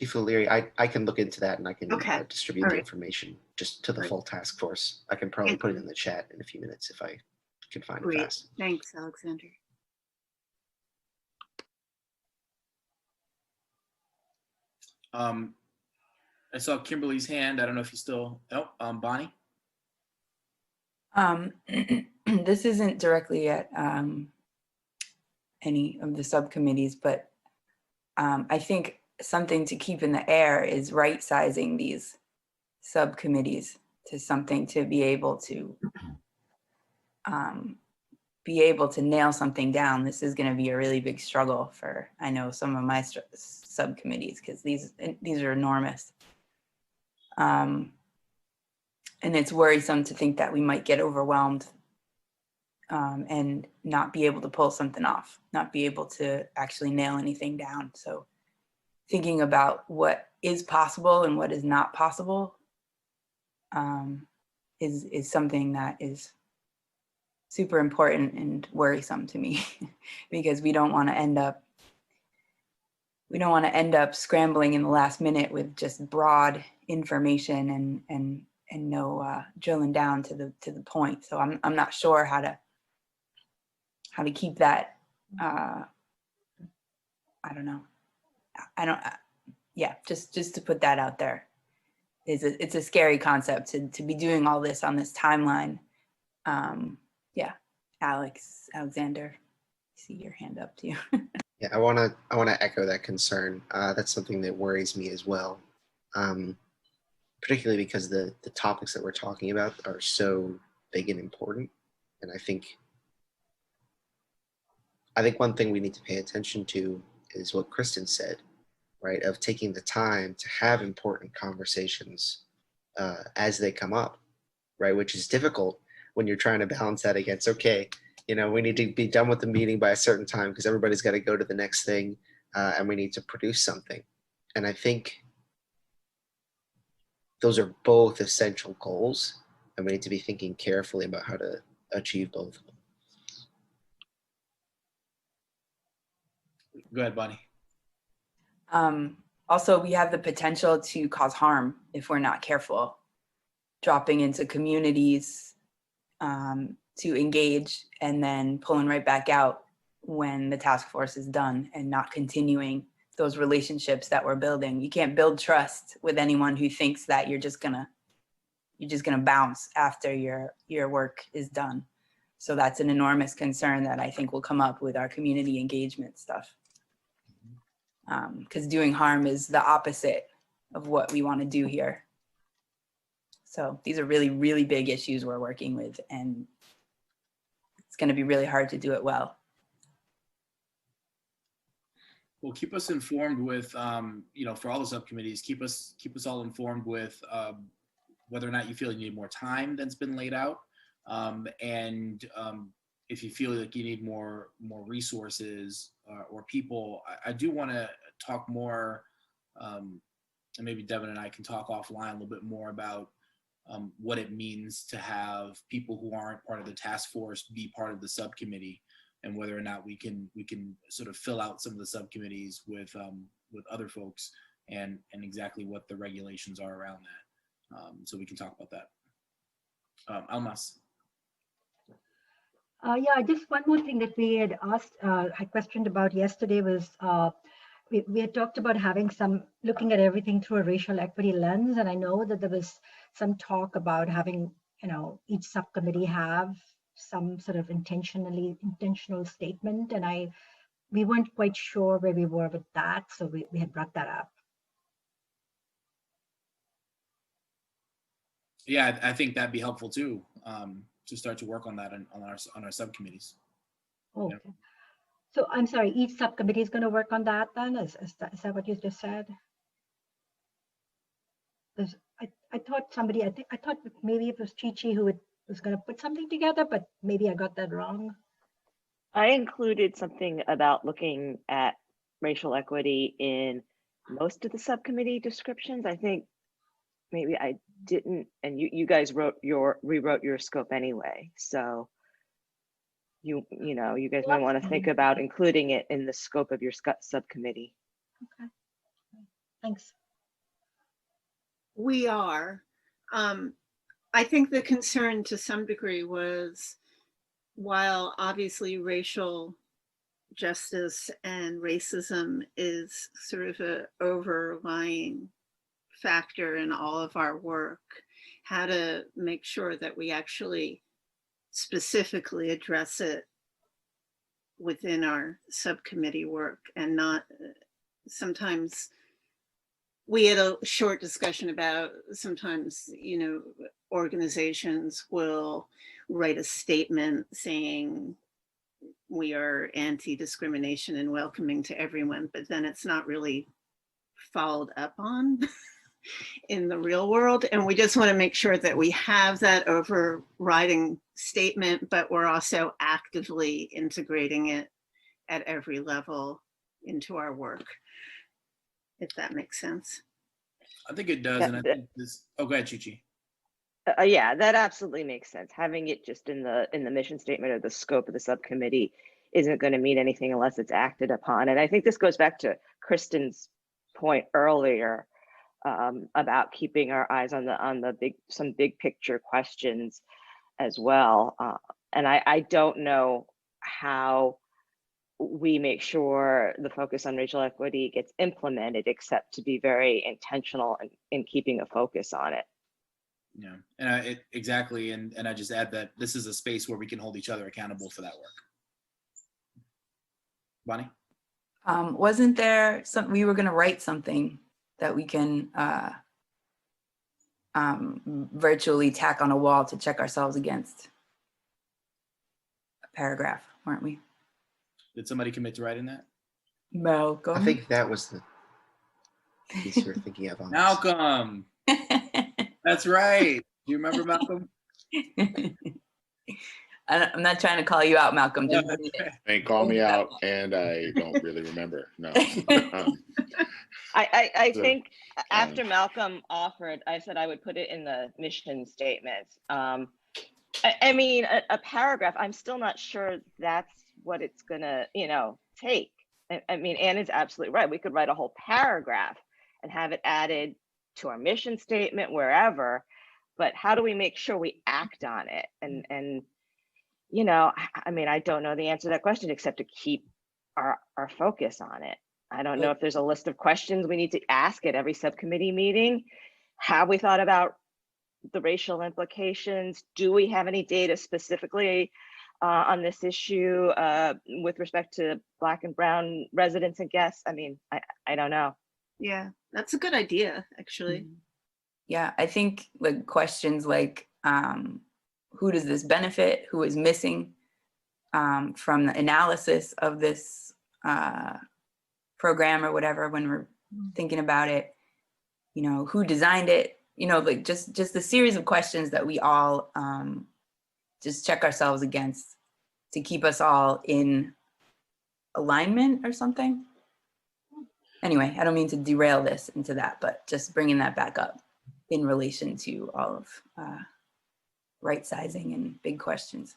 Chief O'Leary, I can look into that and I can distribute the right. information just to the full task force. I can probably put it in the chat in a few minutes if I can find it fast. Thanks, Alexander. I saw Kimberly's hand. I don't know if you still, Bonnie? This isn't directly at any of the subcommittees, but I think something to keep in the air is right-sizing these subcommittees to something to be able to nail something down. This is going to be a really big struggle for, I know, some of my subcommittees, because these are enormous. And it's worrisome to think that we might get overwhelmed and not be able to pull something off, not be able to actually nail anything down. So thinking about what is possible and what is not possible is something that is super important and worrisome to me because we don't want to end up scrambling in the last minute with just broad information and no drilling down to the point. So I'm not sure how to keep that. I don't know. Yeah, just to put that out there. It's a scary concept to be doing all this on this timeline. Yeah, Alexander, I see your hand up to you. Yeah, I wanna echo that concern. That's something that worries me as well, particularly because the topics that we're talking about are so big and important. And I think one thing we need to pay attention to is what Kristen said, right? Of taking the time to have important conversations as they come up, right? Which is difficult when you're trying to balance that against, okay, we need to be done with the meeting by a certain time because everybody's got to go to the next thing and we need to produce something. And I think those are both essential goals and we need to be thinking carefully about how to achieve both of them. Go ahead, Bonnie. Also, we have the potential to cause harm if we're not careful, dropping into communities to engage and then pulling right back out when the task force is done and not continuing those relationships that we're building. You can't build trust with anyone who thinks that you're just gonna bounce after your work is done. So that's an enormous concern that I think will come up with our community engagement stuff. Because doing harm is the opposite of what we want to do here. So these are really, really big issues we're working with, and it's going to be really hard to do it well. Well, keep us informed with, for all the subcommittees, keep us all informed with whether or not you feel you need more time than's been laid out, and if you feel like you need more resources or people. I do want to talk more, and maybe Devin and I can talk offline a little bit more about what it means to have people who aren't part of the task force be part of the subcommittee, and whether or not we can sort of fill out some of the subcommittees with other folks and exactly what the regulations are around that. So we can talk about that. Almas. Yeah, just one more thing that we had asked, I questioned about yesterday was we had talked about looking at everything through a racial equity lens. And I know that there was some talk about having, each subcommittee have some sort of intentional statement. And we weren't quite sure where we were with that. So we had brought that up. Yeah, I think that'd be helpful too, to start to work on that on our subcommittees. Okay. Yeah. So I'm sorry, each subcommittee is going to work on that then? Is that what you just said? I thought I thought maybe it was Chi-Chi who was going to put something together, but maybe I got that wrong. I included something about looking at racial equity in most of the subcommittee descriptions. I think maybe I didn't, and you guys rewrote your scope anyway. So you guys might want to think about including it in the scope of your subcommittee. Okay, thanks. We are. I think the concern to some degree was, while obviously racial justice and racism is sort of an overlying factor in all of our work, how to make sure that we actually specifically address it within our subcommittee work and not sometimes. We had a short discussion about sometimes, organizations will write a statement saying we are anti-discrimination and welcoming to everyone, but then it's not really followed up on in the real world. And we just want to make sure that we have that overriding statement, but we're also actively integrating it at every level into our work. if that makes sense. I think it does. And I think this, oh, go ahead, Chi-Chi. Yeah, that absolutely makes sense. Having it just in the mission statement or the scope of the subcommittee isn't going to mean anything unless it's acted upon. And I think this goes back to Kristen's point earlier about keeping our eyes on some big picture questions as well. And I don't know how we make sure the focus on racial equity gets implemented, except to be very intentional in keeping a focus on it. Yeah, and exactly. And I just add that this is a space where we can hold each other accountable for that work. Bonnie? Wasn't there we were going to write something that we can virtually tack on a wall to check ourselves against? A paragraph, weren't we? Did somebody commit to writing that? Malcolm. I think that was the piece you were thinking of. Malcolm. That's right. Do you remember Malcolm? I'm not trying to call you out, Malcolm. No, They call me out, and I don't really remember. No. I think after Malcolm offered, I said I would put it in the mission statement. I mean, a paragraph, I'm still not sure that's what it's gonna, take. I mean, Ann is absolutely right. We could write a whole paragraph and have it added to our mission statement, wherever, but how do we make sure we act on it? And I mean, I don't know the answer to that question except to keep our focus on it. I don't know if there's a list of questions we need to ask at every subcommittee meeting. Have we thought about the racial implications? Do we have any data specifically on this issue with respect to Black and Brown residents and guests? I mean, I don't know. Yeah, that's a good idea, actually. Yeah, I think like questions like, who does this benefit? Who is missing from the analysis of this program or whatever, when we're thinking about it, who designed it, like just the series of questions that we all just check ourselves against to keep us all in alignment or something. Anyway, I don't mean to derail this into that, but just bringing that back up in relation to all of right sizing and big questions.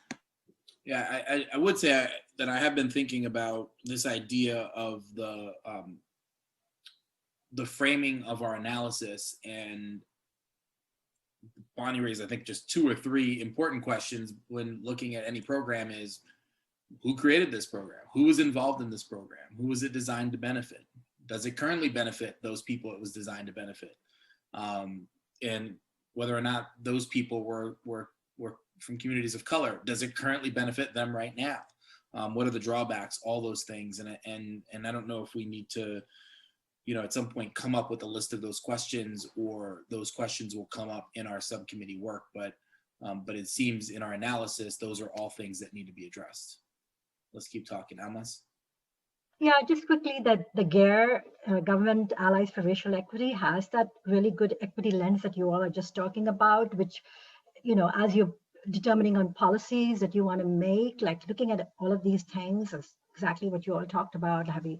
Yeah, I would say that I have been thinking about this idea of the framing of our analysis, and Bonnie raised, I think, just 2 or 3 important questions when looking at any program is, who created this program? Who was involved in this program? Who was it designed to benefit? Does it currently benefit those people it was designed to benefit? And whether or not those people were from communities of color, does it currently benefit them right now? What are the drawbacks? All those things. And I don't know if we need to, at some point come up with a list of those questions, or those questions will come up in our subcommittee work. But it seems in our analysis, those are all things that need to be addressed. Let's keep talking. Almas? Yeah, just quickly, that the GARE, Government Allies for Racial Equity, has that really good equity lens that you all are just talking about, which, as you're determining on policies that you want to make, like looking at all of these things is exactly what you all talked about. Have you,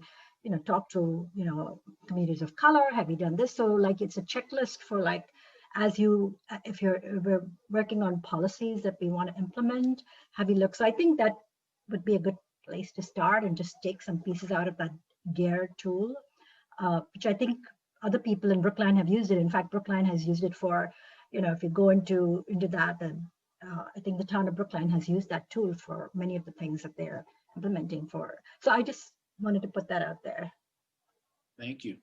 talked to, communities of color? Have you done this? So like, it's a checklist for like, if we're working on policies that we want to implement, have you looked? So I think that would be a good place to start, and just take some pieces out of that GARE tool, which I think other people in Brookline have used it. In fact, Brookline has used it for, if you go into that, then I think the town of Brookline has used that tool for many of the things that they're implementing for. So I just wanted to put that out there. Thank you.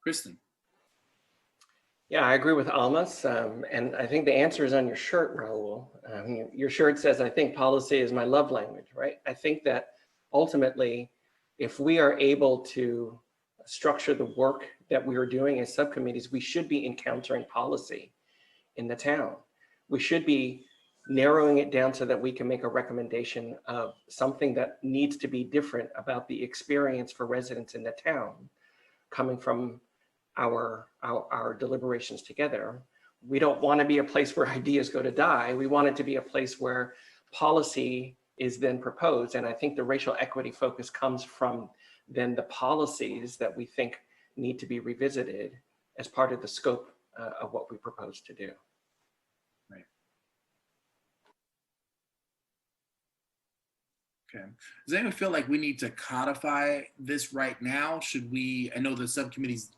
Kristen? Yeah, I agree with Almas. And I think the answer is on your shirt, Raul. Your shirt says, I think policy is my love language, right? I think that ultimately, if we are able to structure the work that we are doing as subcommittees, we should be encountering policy in the town. We should be narrowing it down so that we can make a recommendation of something that needs to be different about the experience for residents in the town, coming from our deliberations together. We don't want to be a place where ideas go to die. We want it to be a place where policy is then proposed. And I think the racial equity focus comes from then the policies that we think need to be revisited as part of the scope of what we propose to do. Right. Okay. Does anyone feel like we need to codify this right now? Should we, I know the subcommittees,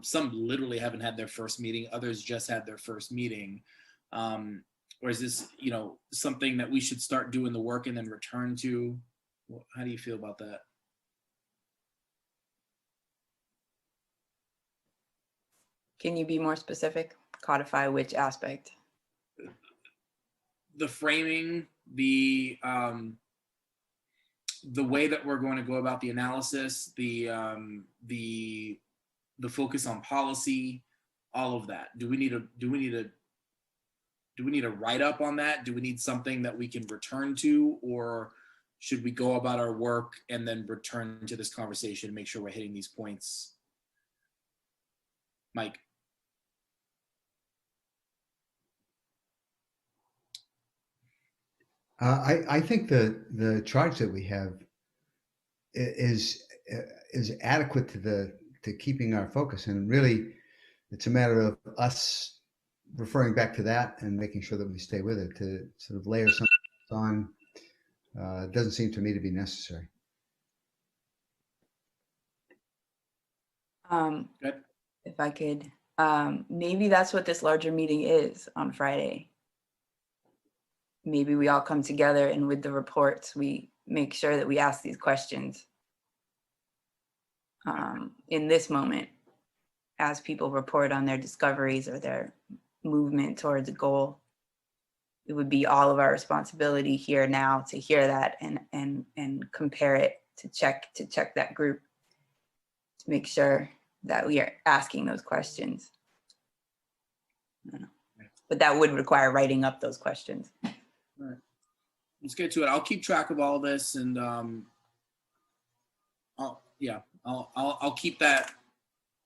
some literally haven't had their first meeting, others just had their first meeting. Or is this, you know, something that we should start doing the work and then return to? How do you feel about that? Can you be more specific? Codify which aspect? The framing, the way that we're going to go about the analysis, the focus on policy, all of that. Do we need a write-up on that? Do we need something that we can return to, or should we go about our work and then return to this conversation and make sure we're hitting these points? Mike. I think the charge that we have is adequate to keeping our focus, and really it's a matter of us referring back to that and making sure that we stay with it. To sort of layer something on doesn't seem to me to be necessary. If I could, maybe that's what this larger meeting is on Friday. Maybe we all come together and with the reports, we make sure that we ask these questions in this moment as people report on their discoveries or their movement towards a goal. It would be all of our responsibility here now to hear that and compare it, to check that group, to make sure that we are asking those questions. I don't know. But that would require writing up those questions. All right. Let's get to it. I'll keep track of all this, and I'll keep that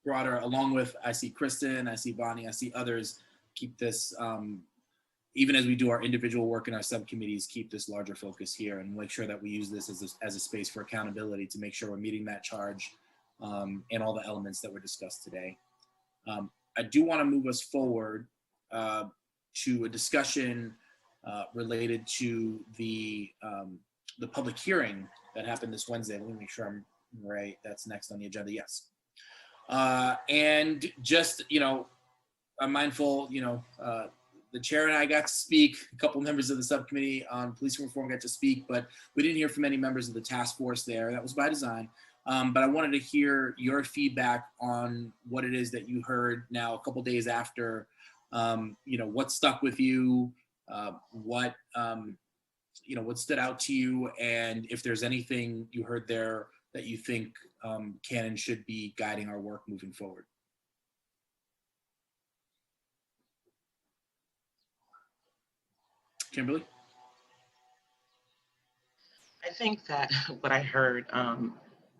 broader, along with, I see Kristen, I see Bonnie, I see others. Keep this, even as we do our individual work in our subcommittees, keep this larger focus here and make sure that we use this as a space for accountability to make sure we're meeting that charge and all the elements that were discussed today. I do want to move us forward to a discussion related to the public hearing that happened this Wednesday. Let me make sure I'm right. That's next on the agenda. Yes. And just, you know, I'm mindful, you know, the chair and I got to speak, a couple members of the subcommittee on policing reform got to speak, but we didn't hear from any members of the task force there. That was by design. But I wanted to hear your feedback on what it is that you heard now a couple days after, you know, what stuck with you, what stood out to you, and if there's anything you heard there that you think can and should be guiding our work moving forward. Kimberly? I think that what I heard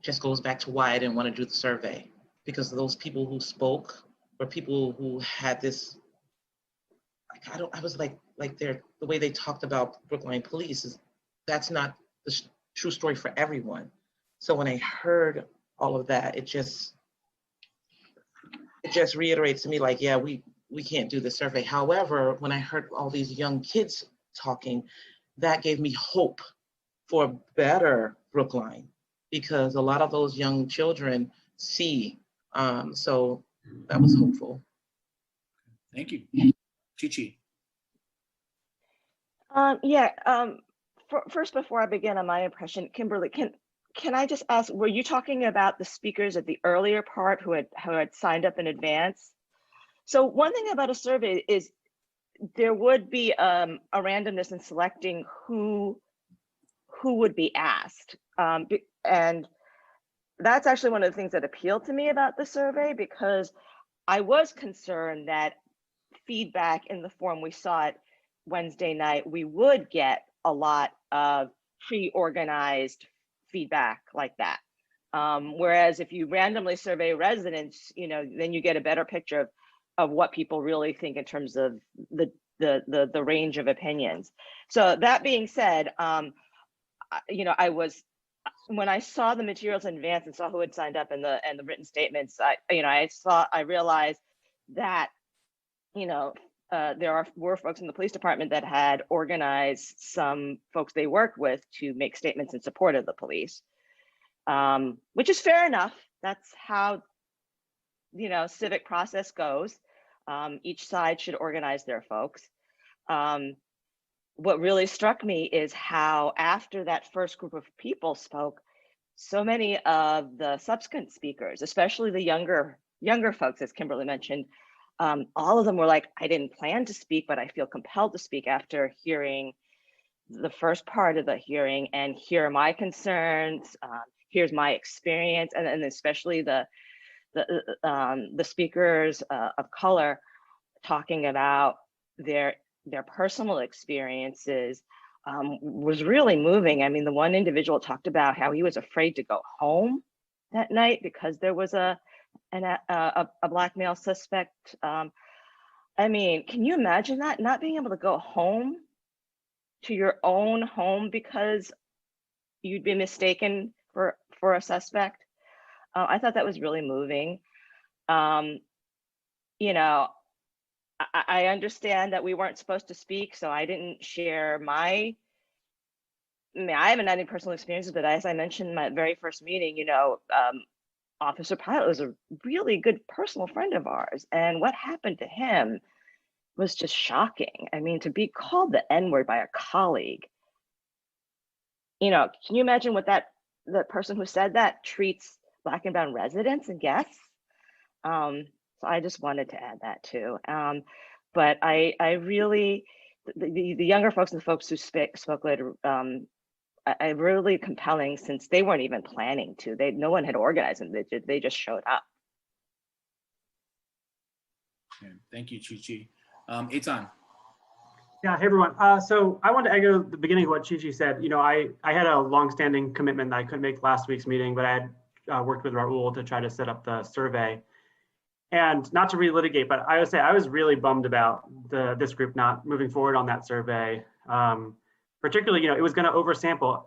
just goes back to why I didn't want to do the survey, because those people who spoke were people who had this, I was like the way they talked about Brookline police is, that's not the true story for everyone. So when I heard all of that, it just reiterates to me, like, yeah, we can't do the survey. However, when I heard all these young kids talking, that gave me hope for a better Brookline, because a lot of those young children see. So that was hopeful. Thank you. Chi-Chi. First, before I begin on my impression, Kimberly, can I just ask, were you talking about the speakers at the earlier part who had signed up in advance? So one thing about a survey is there would be a randomness in selecting who would be asked. And that's actually one of the things that appealed to me about the survey, because I was concerned that feedback in the form we saw it Wednesday night, we would get a lot of pre-organized feedback like that. Whereas if you randomly survey residents, you know, then you get a better picture of what people really think in terms of the range of opinions. So that being said, you know, when I saw the materials in advance and saw who had signed up and the written statements, I realized that, there were folks in the police department that had organized some folks they worked with to make statements in support of the police, which is fair enough. That's how, civic process goes. Each side should organize their folks. What really struck me is how after that first group of people spoke, so many of the subsequent speakers, especially the younger folks, as Kimberly mentioned, all of them were like, I didn't plan to speak, but I feel compelled to speak after hearing the first part of the hearing, and here are my concerns, here's my experience, and especially the speakers of color talking about their personal experiences was really moving. I mean, the one individual talked about how he was afraid to go home that night because there was a Black male suspect. I mean, can you imagine that? Not being able to go home to your own home because you'd been mistaken for a suspect. I thought that was really moving. I understand that we weren't supposed to speak, so I didn't share I haven't had any personal experiences, but as I mentioned in my very first meeting, Officer Pilot was a really good personal friend of ours. And what happened to him was just shocking. I mean, to be called the N-word by a colleague, can you imagine what the person who said that treats Black and brown residents and guests? So I just wanted to add that too. But I really, the younger folks and the folks who spoke later, I really compelling, since they weren't even planning to. No one had organized them. They just showed up. Okay. Thank you, Chi-Chi. Eitan. Yeah, hey everyone. So I want to echo the beginning of what Chi-Chi said. I had a longstanding commitment that I couldn't make last week's meeting, but I had worked with Raul to try to set up the survey. And not to relitigate, but I would say I was really bummed about this group not moving forward on that survey. Particularly, it was going to oversample.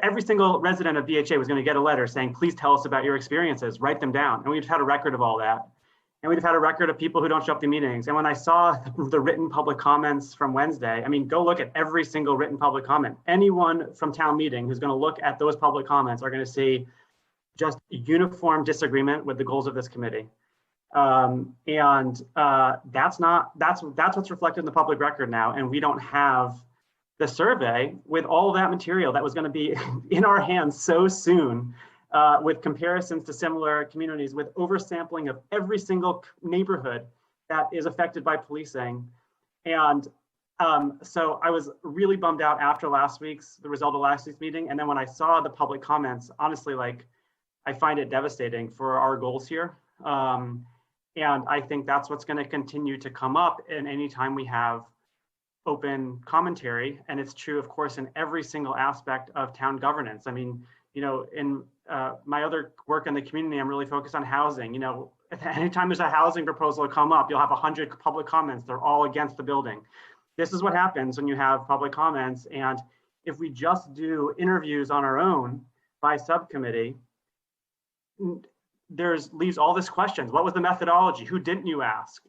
Every single resident of BHA was going to get a letter saying, please tell us about your experiences, write them down. And we've had a record of all that. And we've had a record of people who don't show up to meetings. And when I saw the written public comments from Wednesday, go look at every single written public comment. Anyone from town meeting who's going to look at those public comments are going to see just uniform disagreement with the goals of this committee. That's what's reflected in the public record now. And we don't have the survey with all of that material that was going to be in our hands so soon, with comparisons to similar communities, with oversampling of every single neighborhood that is affected by policing. And so I was really bummed out after the result of last week's meeting. And then when I saw the public comments, honestly, I find it devastating for our goals here. And I think that's what's going to continue to come up in any time we have open commentary. And it's true, of course, in every single aspect of town governance. In my other work in the community, I'm really focused on housing. Anytime there's a housing proposal to come up, you'll have 100 public comments. They're all against the building. This is what happens when you have public comments. And if we just do interviews on our own by subcommittee, leaves all this questions. What was the methodology? Who didn't you ask?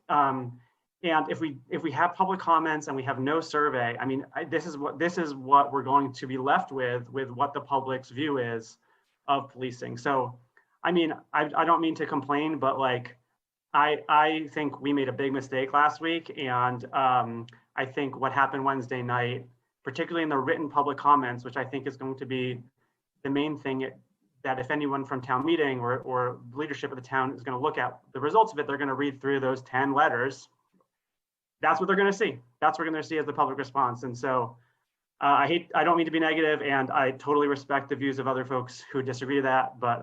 And if we have public comments and we have no survey, this is what we're going to be left with what the public's view is of policing. So, I don't mean to complain, but I think we made a big mistake last week, and I think what happened Wednesday night, particularly in the written public comments, which I think is going to be the main thing that if anyone from town meeting or leadership of the town is going to look at the results of it, they're going to read through those 10 letters. That's what they're going to see. That's what they're going to see as the public response. And so I don't mean to be negative, and I totally respect the views of other folks who disagree with that, but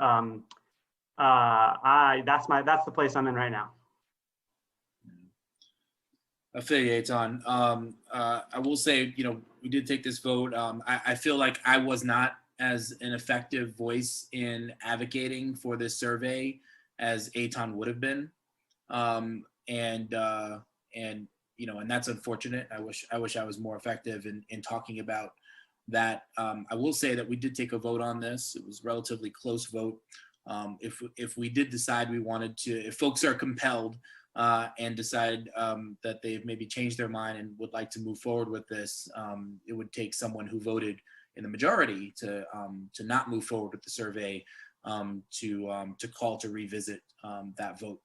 that's the place I'm in right now. I feel you, Eitan. I will say, we did take this vote. I feel like I was not as an effective voice in advocating for this survey as Eitan would have been. And that's unfortunate. I wish I was more effective in talking about that I will say that we did take a vote on this. It was a relatively close vote. If we did decide we wanted to, if folks are compelled and decide that they've maybe changed their mind and would like to move forward with this, it would take someone who voted in the majority to not move forward with the survey to call to revisit that vote.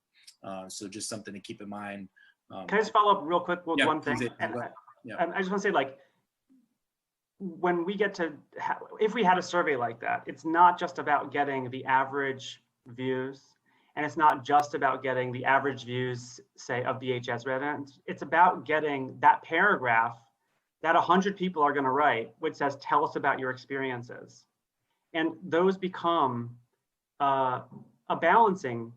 So just something to keep in mind. Can I just follow up real quick with one thing? Yeah. I just want to say, like, when we get to, if we had a survey like that, it's not just about getting the average views, and it's not just about getting the average views, say, of BHS residents. It's about getting that paragraph that 100 people are going to write, which says, tell us about your experiences. And those become a balancing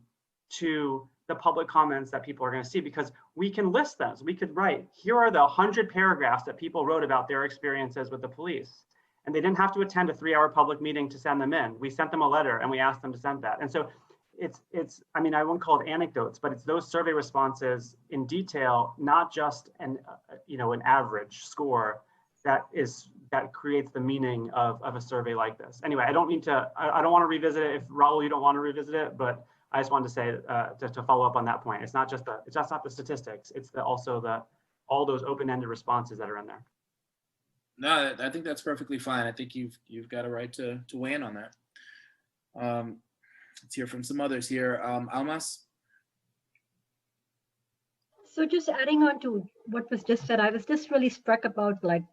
to the public comments that people are going to see, because we can list those. We could write, here are the 100 paragraphs that people wrote about their experiences with the police. And they didn't have to attend a 3-hour public meeting to send them in. We sent them a letter and we asked them to send that. And so it's I mean, I won't call it anecdotes, but it's those survey responses in detail, not just an average score that creates the meaning of a survey like this. Anyway, I don't want to revisit it if Raul, you don't want to revisit it, but I just wanted to say to follow up on that point. It's not the statistics. It's also all those open-ended responses that are in there. No, I think that's perfectly fine. I think you've got a right to weigh in on that. Let's hear from some others here. Almas. So just adding on to what was just said, I was just really struck about like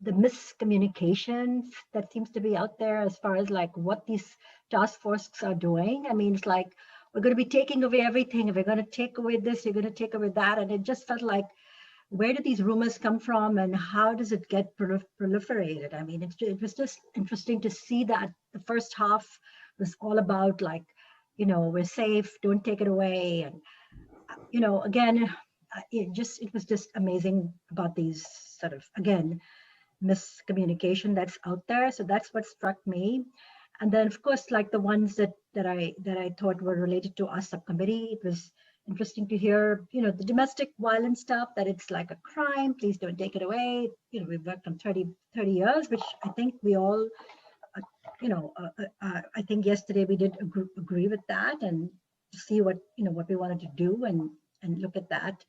the miscommunications that seems to be out there as far as like what these task forces are doing. I mean, it's like, we're going to be taking away everything. If we're going to take away this, you're going to take away that. And it just felt like, where do these rumors come from and how does it get proliferated? I mean, it was just interesting to see that the first half was all about like, we're safe, don't take it away. And, again, it was just amazing about these sort of, again, miscommunication that's out there. So that's what struck me. And then of course, like the ones that I thought were related to our subcommittee, it was interesting to hear, the domestic violence stuff, that it's like a crime, please don't take it away. We've worked on 30 years, which I think we all, I think yesterday we did agree with that, and to see what we wanted to do and look at that.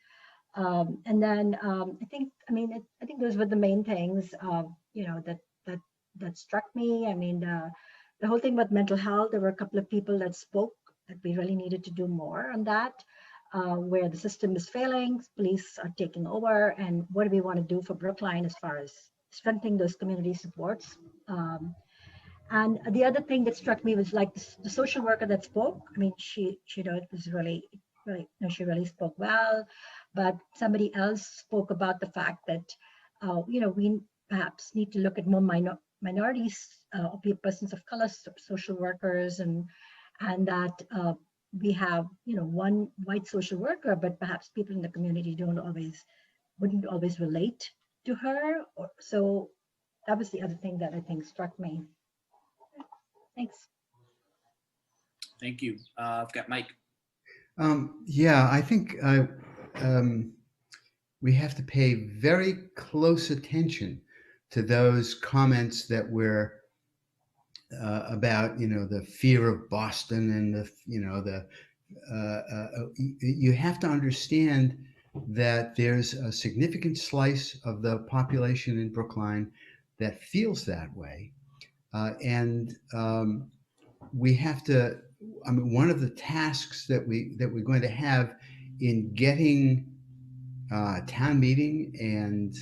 And then I think those were the main things, that struck me. I mean, the whole thing about mental health, there were a couple of people that spoke that we really needed to do more on that, where the system is failing, police are taking over, and what do we want to do for Brookline as far as strengthening those community supports. And the other thing that struck me was like the social worker that spoke. I mean, she it was really, she really spoke well, but somebody else spoke about the fact that, we perhaps need to look at more minorities, persons of color, social workers, and that we have, one white social worker, but perhaps people in the community wouldn't always relate to her. So that was the other thing that I think struck me. Thanks. Thank you. I've got Mike. Yeah, I think we have to pay very close attention to those comments that were about, the fear of Boston and you have to understand that there's a significant slice of the population in Brookline that feels that way. And we have to, one of the tasks that we're going to have in getting town meeting and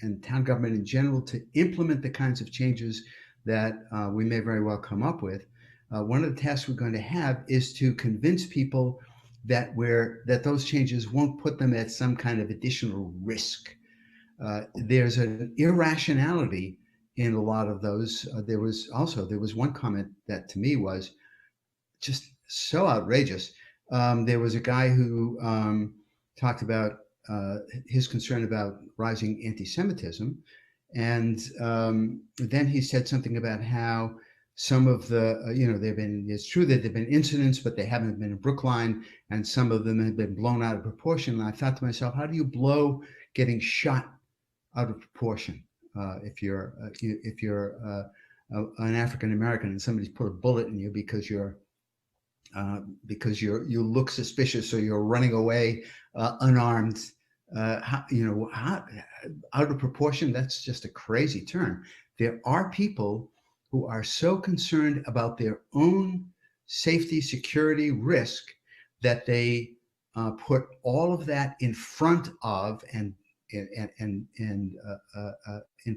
and town government in general to implement the kinds of changes that we may very well come up with. One of the tasks we're going to have is to convince people that those changes won't put them at some kind of additional risk. There's an irrationality in a lot of those. There was one comment that to me was just so outrageous. There was a guy who talked about his concern about rising anti-Semitism, and then he said something about how some of the, it's true that there've been incidents, but they haven't been in Brookline, and some of them have been blown out of proportion. And I thought to myself, how do you blow getting shot out of proportion? if you're an African American and somebody's put a bullet in you because you look suspicious or you're running away unarmed, out of proportion, that's just a crazy term. There are people who are so concerned about their own safety, security, risk that they put all of that in front of in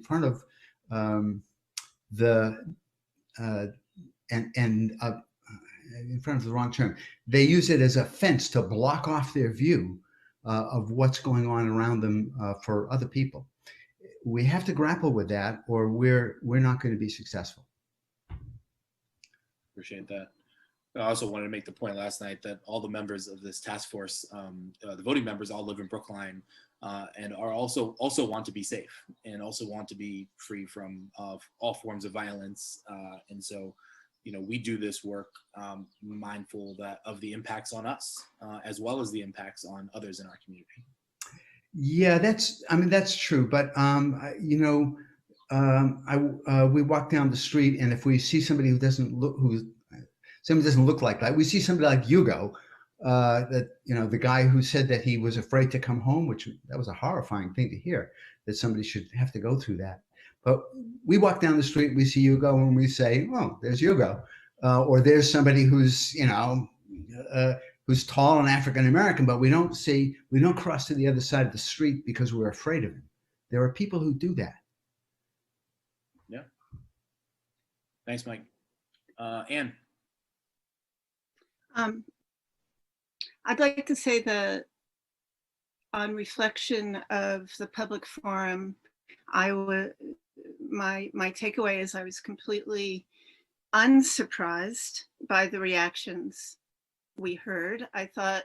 front of in front of the wrong term. They use it as a fence to block off their view of what's going on around them for other people. We have to grapple with that, or we're not going to be successful. Appreciate that. I also wanted to make the point last night that all the members of this task force, the voting members, all live in Brookline and are also want to be safe and also want to be free from all forms of violence. And so, we do this work mindful of the impacts on us as well as the impacts on others in our community. Yeah, that's true. But we walk down the street, and if we see somebody who doesn't look like that, we see somebody like Hugo, the guy who said that he was afraid to come home, that was a horrifying thing to hear, that somebody should have to go through that. But we walk down the street, we see Hugo, and we say, "Oh, there's Hugo," or there's somebody who's who's tall and African American, but we don't cross to the other side of the street because we're afraid of him. There are people who do that. Yeah. Thanks, Mike. Anne. I'd like to say that on reflection of the public forum, my takeaway is I was completely unsurprised by the reactions we heard. I thought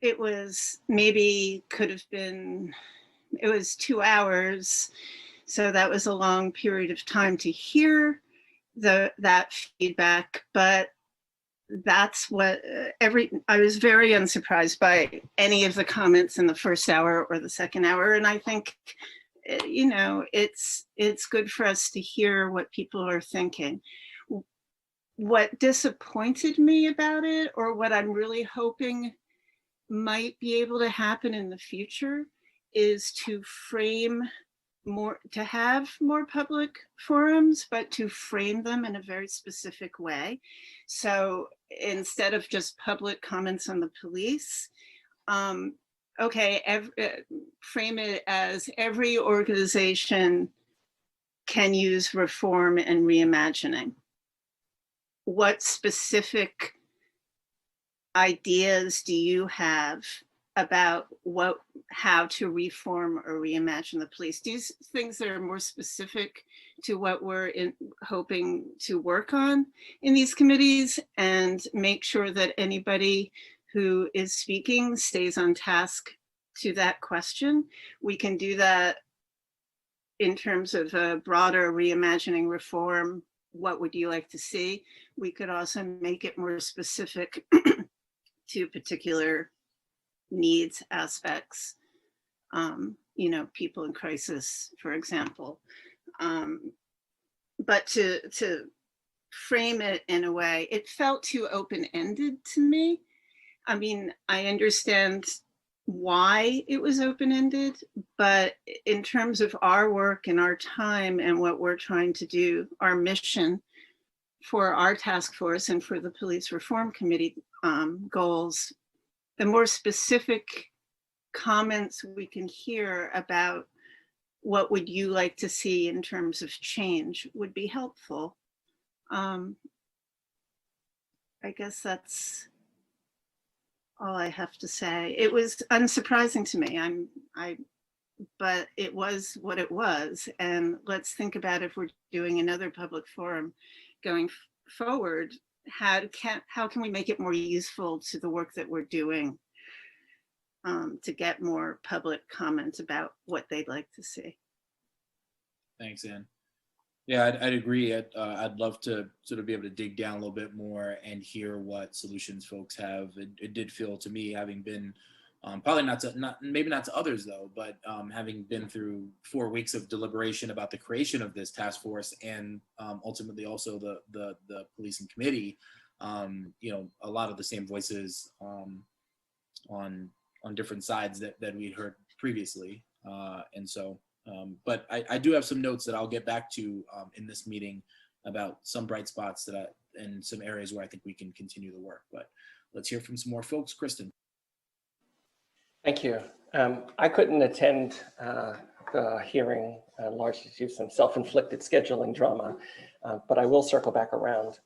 it was it was 2 hours, so that was a long period of time to hear that feedback, but that's what I was very unsurprised by any of the comments in the first hour or the second hour. And I think, it's good for us to hear what people are thinking. What disappointed me about it, or what I'm really hoping might be able to happen in the future, is to have more public forums, but to frame them in a very specific way. So instead of just public comments on the police, frame it as every organization can use reform and reimagining. What specific ideas do you have about how to reform or reimagine the police? These things that are more specific to what we're hoping to work on in these committees, and make sure that anybody who is speaking stays on task to that question. We can do that in terms of a broader reimagining reform. What would you like to see? We could also make it more specific to particular needs aspects, people in crisis, for example. But to frame it in a way, it felt too open-ended to me. I mean, I understand why it was open-ended, but in terms of our work and our time and what we're trying to do, our mission for our task force and for the Police Reform Committee goals, the more specific comments we can hear about what would you like to see in terms of change would be helpful. I guess that's all I have to say. It was unsurprising to me. But it was what it was. And let's think about, if we're doing another public forum going forward, how can we make it more useful to the work that we're doing, to get more public comment about what they'd like to see. Thanks, Ann. Yeah, I'd agree. I'd love to sort of be able to dig down a little bit more and hear what solutions folks have. It did feel to me, having been Probably maybe not to others though, but having been through 4 weeks of deliberation about the creation of this task force and ultimately also the policing committee, you know, a lot of the same voices on different sides that we'd heard previously. And so, but I do have some notes that I'll get back to in this meeting about some bright spots and some areas where I think we can continue the work. But let's hear from some more folks. Kristen. Thank you. I couldn't attend the hearing largely due to some self-inflicted scheduling drama, but I will circle back around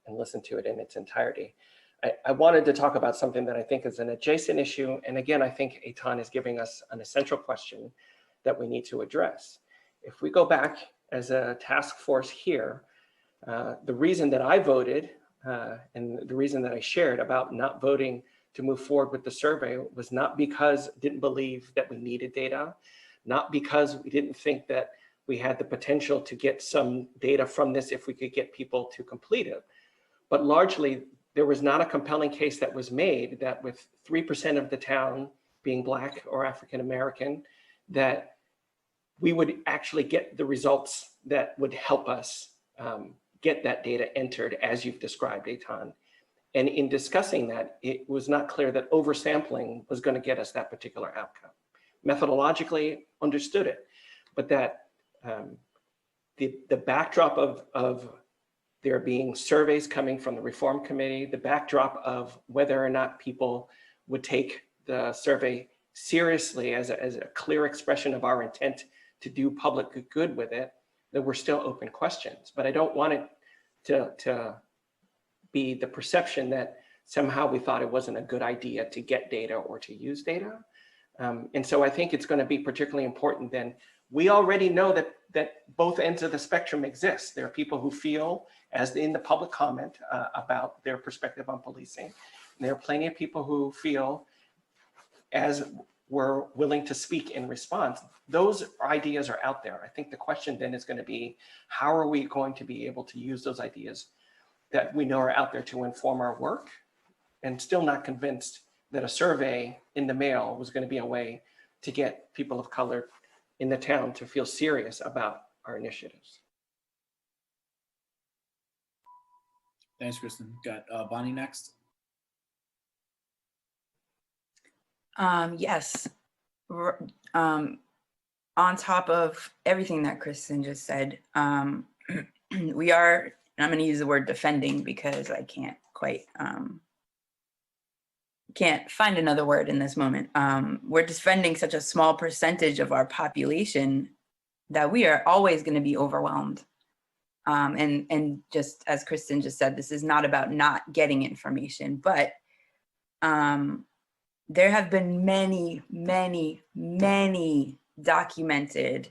and listen to it in its entirety. I wanted to talk about something that I think is an adjacent issue. And again, I think Eitan is giving us an essential question that we need to address. If we go back as a task force here, the reason that I voted and the reason that I shared about not voting to move forward with the survey was not because I didn't believe that we needed data, not because we didn't think that we had the potential to get some data from this if we could get people to complete it, but largely there was not a compelling case that was made that with 3% of the town being Black or African American, that we would actually get the results that would help us get that data entered as you've described, Eitan. And in discussing that, it was not clear that oversampling was going to get us that particular outcome. Methodologically, understood it, but that the backdrop of there being surveys coming from the Reform Committee, the backdrop of whether or not people would take the survey seriously as a clear expression of our intent to do public good with it, that we're still open questions. But I don't want it to be the perception that somehow we thought it wasn't a good idea to get data or to use data. And so I think it's going to be particularly important then. We already know that both ends of the spectrum exist. There are people who feel, as in the public comment, about their perspective on policing. And there are plenty of people who feel, as we're willing to speak in response. Those ideas are out there. I think the question then is going to be, how are we going to be able to use those ideas that we know are out there to inform our work? And still not convinced that a survey in the mail was going to be a way to get people of color in the town to feel serious about our initiatives. Thanks, Kristen. Got Bonnie next. Yes. On top of everything that Kristen just said, we are, and I'm going to use the word defending because I can't quite, can't find another word in this moment. We're defending such a small percentage of our population that we are always going to be overwhelmed. And just as Kristen just said, this is not about not getting information, but there have been many, many, many documented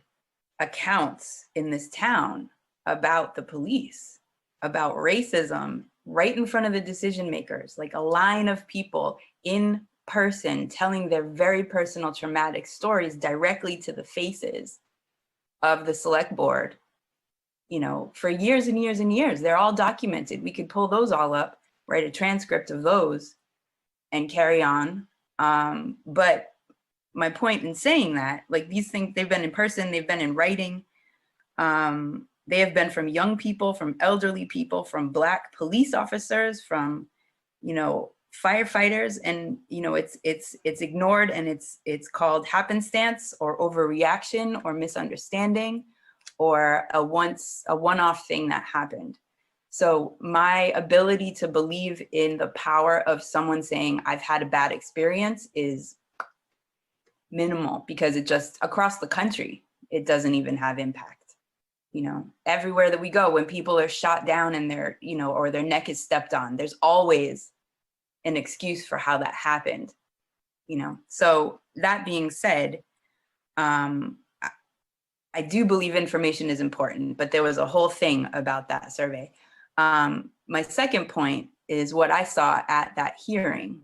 accounts in this town about the police, about racism, right in front of the decision makers, like a line of people in person telling their very personal traumatic stories directly to the faces of the select board, you know, for years and years and years. They're all documented. We could pull those all up, write a transcript of those and carry on. But my point in saying that, like, these things, they've been in person, they've been in writing. They have been from young people, from elderly people, from Black police officers, from, you know, firefighters, and, you know, it's ignored, and it's called happenstance or overreaction or misunderstanding or a one-off thing that happened. So my ability to believe in the power of someone saying I've had a bad experience is minimal, because it just, across the country, it doesn't even have impact. You know, everywhere that we go, when people are shot down and they're, you know, or their neck is stepped on, there's always an excuse for how that happened, you know. So that being said, I do believe information is important, but there was a whole thing about that survey. My second point is what I saw at that hearing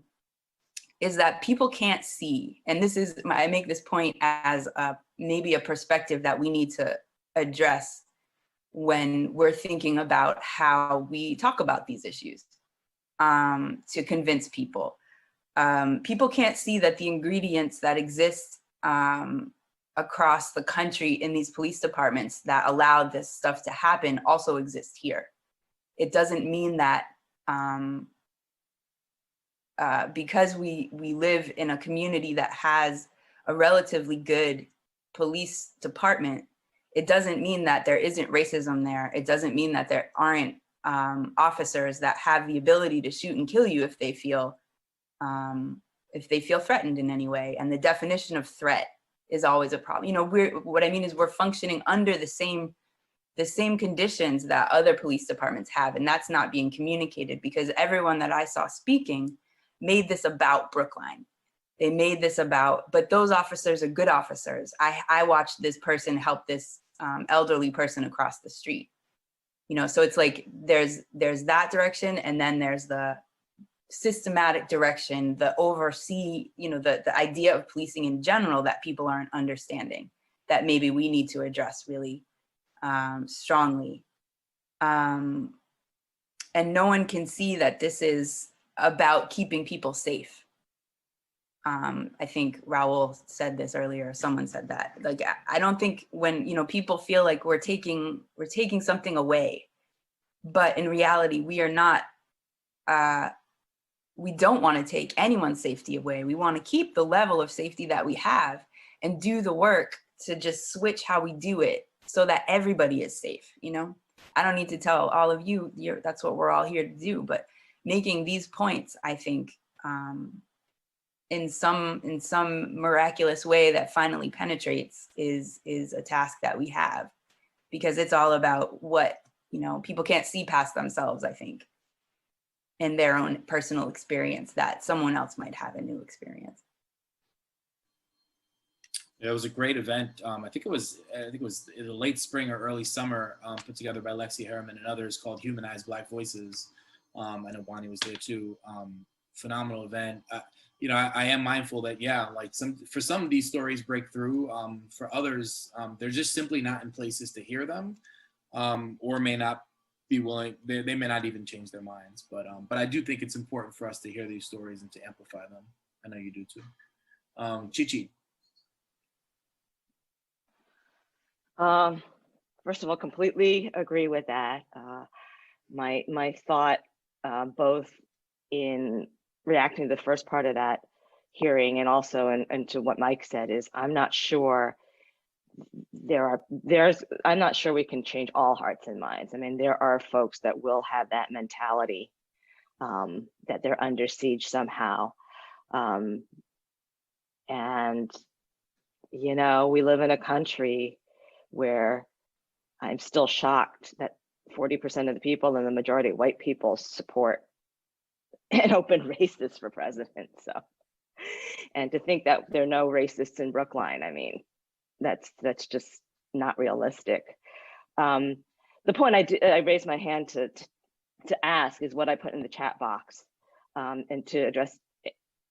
is that people can't see, and this is, I make this point as maybe a perspective that we need to address when we're thinking about how we talk about these issues to convince people. people can't see that the ingredients that exist across the country in these police departments that allowed this stuff to happen also exist here. It doesn't mean that because we live in a community that has a relatively good police department, it doesn't mean that there isn't racism there. It doesn't mean that there aren't officers that have the ability to shoot and kill you if they feel threatened in any way. And the definition of threat is always a problem. You know, what I mean is we're functioning under the same conditions that other police departments have, and that's not being communicated, because everyone that I saw speaking made this about Brookline. They made this about, but those officers are good officers. I watched this person help this elderly person across the street. You know, so it's like there's that direction, and then there's the systematic direction, the oversee, you know, the idea of policing in general that people aren't understanding, that maybe we need to address really strongly. And no one can see that this is about keeping people safe. I think Raul said this earlier, someone said that. Like, I don't think when, you know, people feel like we're taking something away, but in reality, we are not, we don't want to take anyone's safety away. We want to keep the level of safety that we have and do the work to just switch how we do it so that everybody is safe. You know, I don't need to tell all of you, that's what we're all here to do, but making these points, I think, in some miraculous way that finally penetrates is a task that we have, because it's all about what, you know, people can't see past themselves, I think, in their own personal experience that someone else might have a new experience. Yeah, it was a great event. I think it was in the late spring or early summer, put together by Lexi Harriman and others, called Humanized Black Voices. I know Bonnie was there too. Phenomenal event. You know, I am mindful that, yeah, like for some of these stories break through. For others, they're just simply not in places to hear them, or may not be willing. They may not even change their minds. But I do think it's important for us to hear these stories and to amplify them. I know you do too. Chi-Chi. First of all, completely agree with that. My thought, both in reacting to the first part of that hearing and also and to what Mike said, is I'm not sure I'm not sure we can change all hearts and minds. I mean, there are folks that will have that mentality, that they're under siege somehow. And, you know, we live in a country where I'm still shocked that 40% of the people, and the majority of white people, support an open racist for president. So, and to think that there are no racists in Brookline, I mean, that's just not realistic. The point I raised my hand to ask is what I put in the chat box, and to address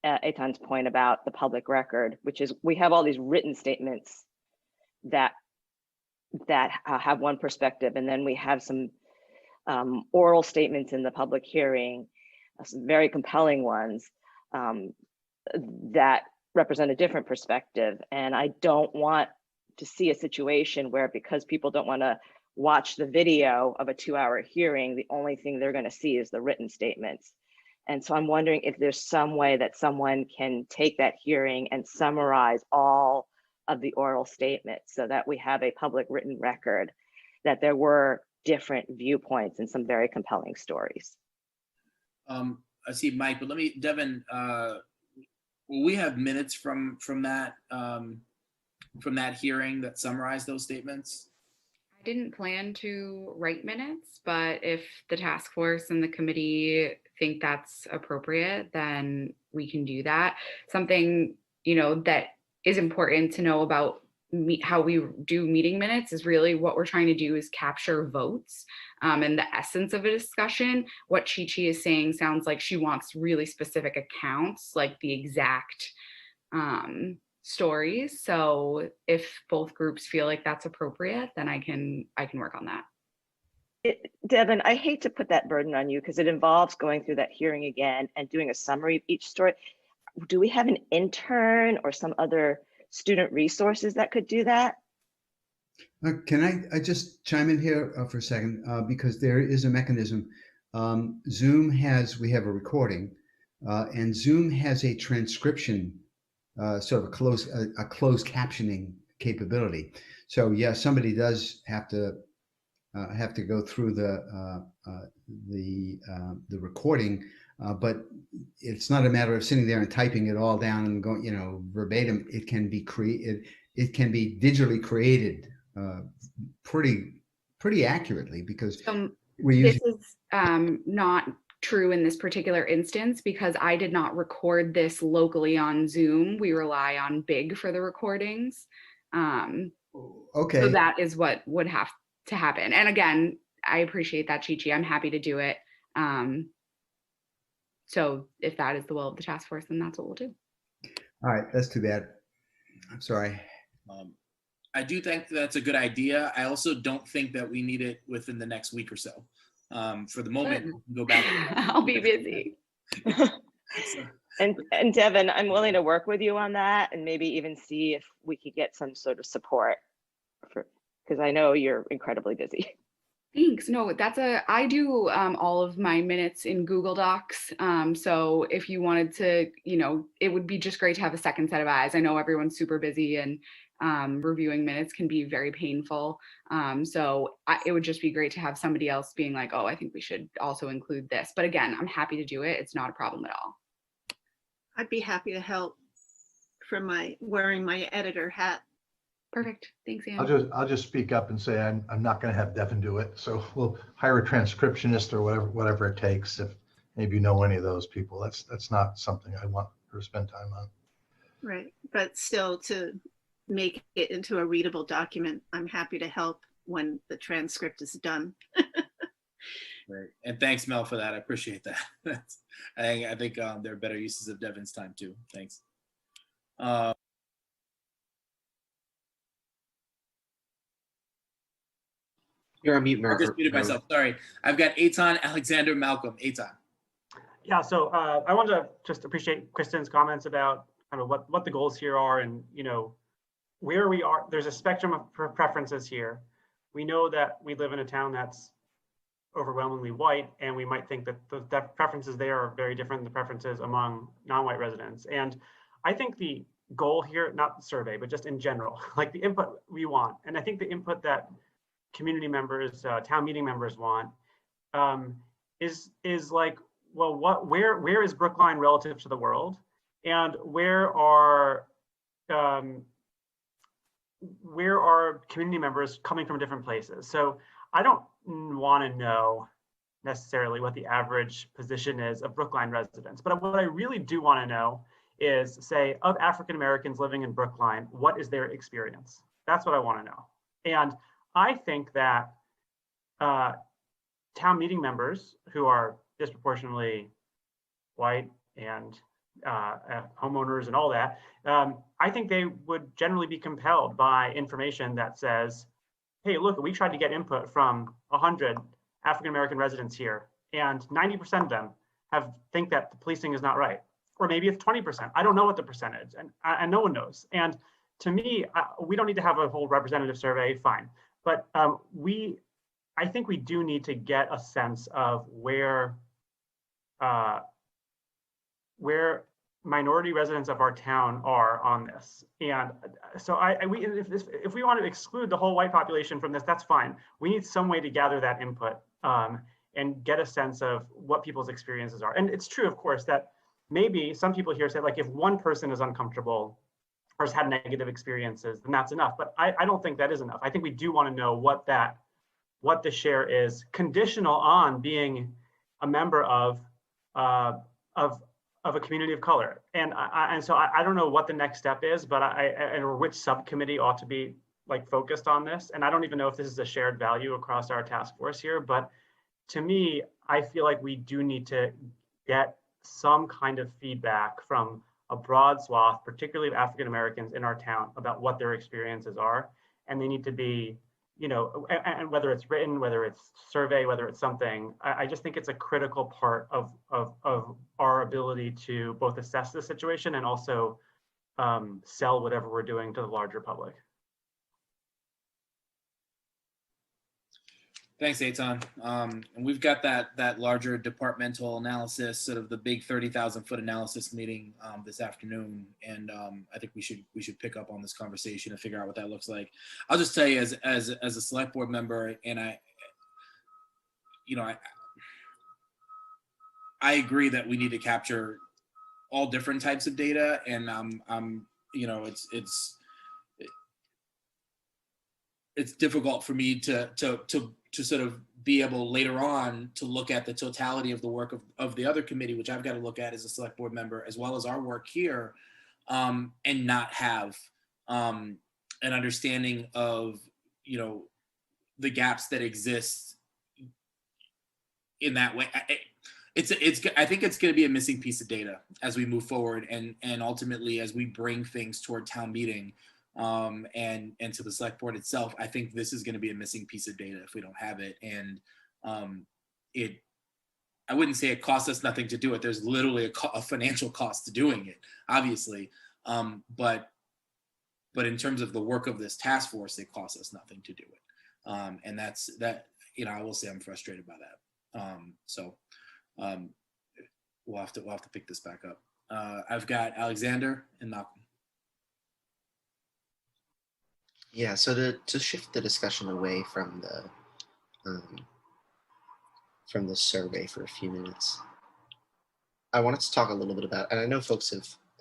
Eitan's point about the public record, which is we have all these written statements that have one perspective, and then we have some oral statements in the public hearing, some very compelling ones that represent a different perspective. And I don't want to see a situation where, because people don't want to watch the video of a 2-hour hearing, the only thing they're going to see is the written statements. And so I'm wondering if there's some way that someone can take that hearing and summarize all of the oral statements so that we have a public written record that there were different viewpoints and some very compelling stories. I see Mike, but Devin, will we have minutes from that hearing that summarize those statements? I didn't plan to write minutes, but if the task force and the committee think that's appropriate, then we can do that. Something, you know, that is important to know about how we do meeting minutes is really what we're trying to do is capture votes and the essence of a discussion. What Chi-Chi is saying sounds like she wants really specific accounts, like the exact stories. So if both groups feel like that's appropriate, then I can work on that. Devin, I hate to put that burden on you because it involves going through that hearing again and doing a summary of each story. do we have an intern or some other student resources that could do that? Can I just chime in here for a second? Because there is a mechanism. Zoom we have a recording, and Zoom has a transcription, sort of a closed captioning capability. So yeah, somebody does have to go through the recording, but it's not a matter of sitting there and typing it all down and going, verbatim. It can be digitally created pretty accurately, because this is not true in this particular instance, because I did not record this locally on Zoom. We rely on Big for the recordings. Okay. So that is what would have to happen. And again, I appreciate that, Chi-Chi. I'm happy to do it. So if that is the will of the task force, then that's what we'll do. All right, that's too bad. I'm sorry. I do think that's a good idea. I also don't think that we need it within the next week or so. For the moment, we can go back. I'll be busy. And Devin, I'm willing to work with you on that, and maybe even see if we could get some sort of support, because I know you're incredibly busy. Thanks. No, I do all of my minutes in Google Docs. So if you wanted to, it would be just great to have a second set of eyes. I know everyone's super busy, and reviewing minutes can be very painful. So it would just be great to have somebody else being like, oh, I think we should also include this. But again, I'm happy to do it. It's not a problem at all. I'd be happy to help from wearing my editor hat. Perfect. Thanks, Anne. I'll just speak up and say I'm not going to have Devin do it. So we'll hire a transcriptionist or whatever it takes. If maybe you know any of those people, that's not something I want her to spend time on. Right, but still, to make it into a readable document, I'm happy to help when the transcript is done. Right. And thanks, Mel, for that. I appreciate that. I think there are better uses of Devin's time too. Thanks. You're on mute, I just muted myself. Sorry. I've got Eitan, Alexander, Malcolm. Eitan. Yeah, so I wanted to just appreciate Kristen's comments about kind of what the goals here are, and where we are. There's a spectrum of preferences here. We know that we live in a town that's overwhelmingly white, and we might think that the preferences there are very different than the preferences among non-white residents. And I think the goal here, not the survey, but just in general, like the input we want, and I think the input that community members, town meeting members want, is like, well, where is Brookline relative to the world, and where are community members coming from different places? So I don't want to know necessarily what the average position is of Brookline residents, but what I really do want to know is, say, of African Americans living in Brookline, what is their experience? That's what I want to know. And I think that town meeting members who are disproportionately white and homeowners and all that, I think they would generally be compelled by information that says, hey, look, we tried to get input from 100 African-American residents here, and 90% of them think that the policing is not right. Or maybe it's 20%. I don't know what the percentage, and no one knows. And to me, we don't need to have a whole representative survey, fine. But I think we do need to get a sense of where minority residents of our town are on this. And so if we want to exclude the whole white population from this, that's fine. We need some way to gather that input and get a sense of what people's experiences are. And it's true, of course, that maybe some people here say, like, if one person is uncomfortable or has had negative experiences, then that's enough. But I don't think that is enough. I think we do want to know what the share is, conditional on being a member of a community of color. And so I don't know what the next step is, but or which subcommittee ought to be like focused on this. And I don't even know if this is a shared value across our task force here, but to me, I feel like we do need to get some kind of feedback from a broad swath, particularly of African Americans in our town, about what their experiences are. And they need to be, you know, and whether it's written, whether it's survey, whether it's something, I just think it's a critical part of our ability to both assess the situation and also sell whatever we're doing to the larger public. Thanks, Eitan. And we've got that larger departmental analysis, sort of the big 30,000-foot analysis meeting this afternoon, and I think we should pick up on this conversation and figure out what that looks like. I'll just tell you, as a select board member, and I agree that we need to capture all different types of data, and it's difficult for me to sort of be able later on to look at the totality of the work of the other committee, which I've got to look at as a select board member, as well as our work here, and not have an understanding of, you know, the gaps that exist in that way. I think it's going to be a missing piece of data as we move forward, and ultimately as we bring things toward town meeting. And to the select board itself, I think this is going to be a missing piece of data if we don't have it. And I wouldn't say it costs us nothing to do it. There's literally a financial cost to doing it, obviously. But in terms of the work of this task force, it costs us nothing to do it. And that's that. You know, I will say I'm frustrated by that. We'll have to pick this back up. I've got Alexander and Malcolm. Yeah, so to shift the discussion away from the survey for a few minutes, I wanted to talk a little bit about, and I know folks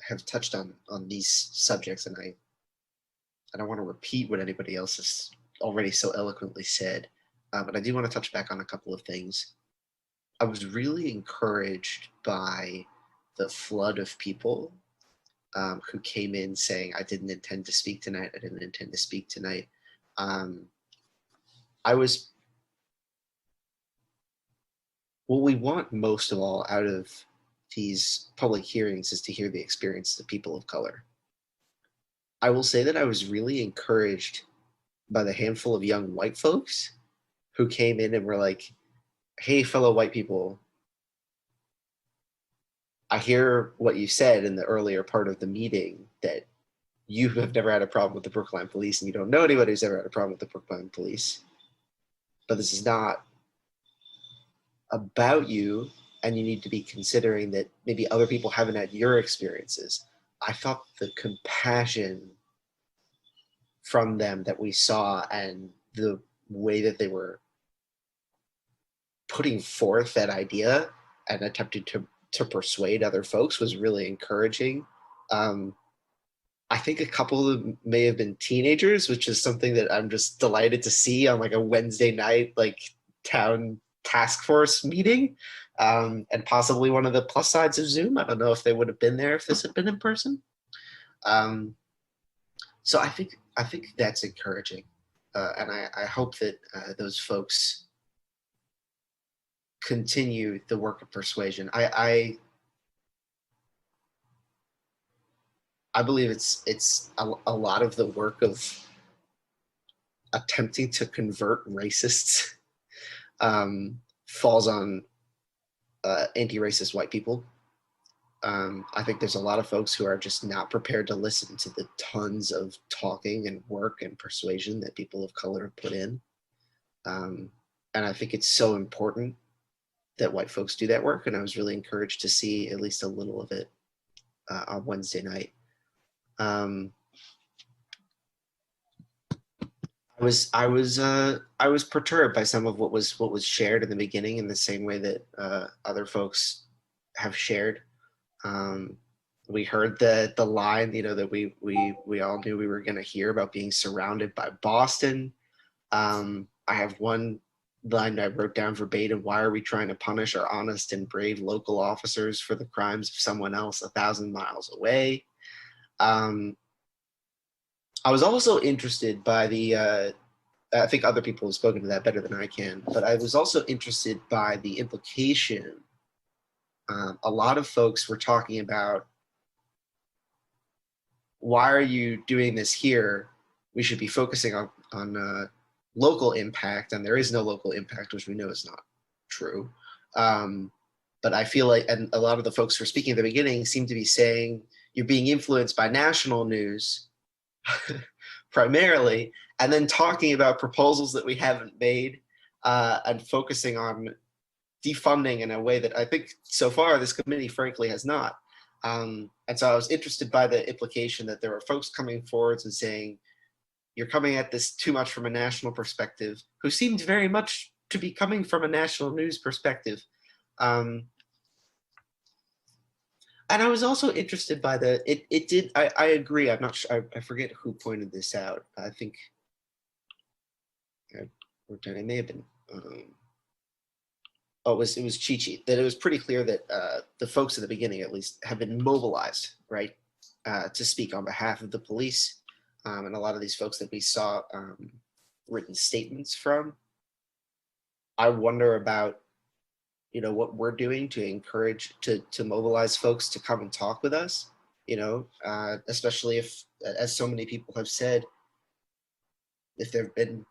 have touched on these subjects, and I don't want to repeat what anybody else has already so eloquently said, but I do want to touch back on a couple of things. I was really encouraged by the flood of people who came in saying, I didn't intend to speak tonight. I didn't intend to speak tonight. What we want most of all out of these public hearings is to hear the experiences of people of color. I will say that I was really encouraged by the handful of young white folks who came in and were like, hey, fellow white people, I hear what you said in the earlier part of the meeting, that you have never had a problem with the Brookline police and you don't know anybody who's ever had a problem with the Brookline police. But this is not about you, and you need to be considering that maybe other people haven't had your experiences. I thought the compassion from them that we saw and the way that they were putting forth that idea and attempting to persuade other folks was really encouraging. I think a couple of them may have been teenagers, which is something that I'm just delighted to see on like a Wednesday night, like town task force meeting, and possibly one of the plus sides of Zoom. I don't know if they would have been there if this had been in person. So I think that's encouraging. And I hope that those folks continue the work of persuasion. I believe it's a lot of the work of attempting to convert racists falls on anti-racist white people. I think there's a lot of folks who are just not prepared to listen to the tons of talking and work and persuasion that people of color have put in. And I think it's so important that white folks do that work. And I was really encouraged to see at least a little of it on Wednesday night. I was perturbed by some of what was shared in the beginning in the same way that other folks have shared. We heard the line, you know, that we all knew we were going to hear about being surrounded by Boston. I have one line I wrote down verbatim: why are we trying to punish our honest and brave local officers for the crimes of someone else 1,000 miles away? I was also interested by the, I think other people have spoken to that better than I can, but I was also interested by the implication. A lot of folks were talking about, why are you doing this here? We should be focusing on local impact, and there is no local impact, which we know is not true. But I feel like, and a lot of the folks who were speaking at the beginning seem to be saying you're being influenced by national news primarily, and then talking about proposals that we haven't made, and focusing on defunding in a way that I think so far this committee frankly has not. And so I was interested by the implication that there were folks coming forwards and saying, you're coming at this too much from a national perspective, who seemed very much to be coming from a national news perspective. And I was also interested by I agree, I'm not sure, I forget who pointed this out. I think, it may have been, it was Chi-Chi, that it was pretty clear that the folks at the beginning, at least, have been mobilized, right, to speak on behalf of the police. And a lot of these folks that we saw written statements from, I wonder about, what we're doing to encourage, to mobilize folks to come and talk with us, especially if, as so many people have said, if there have been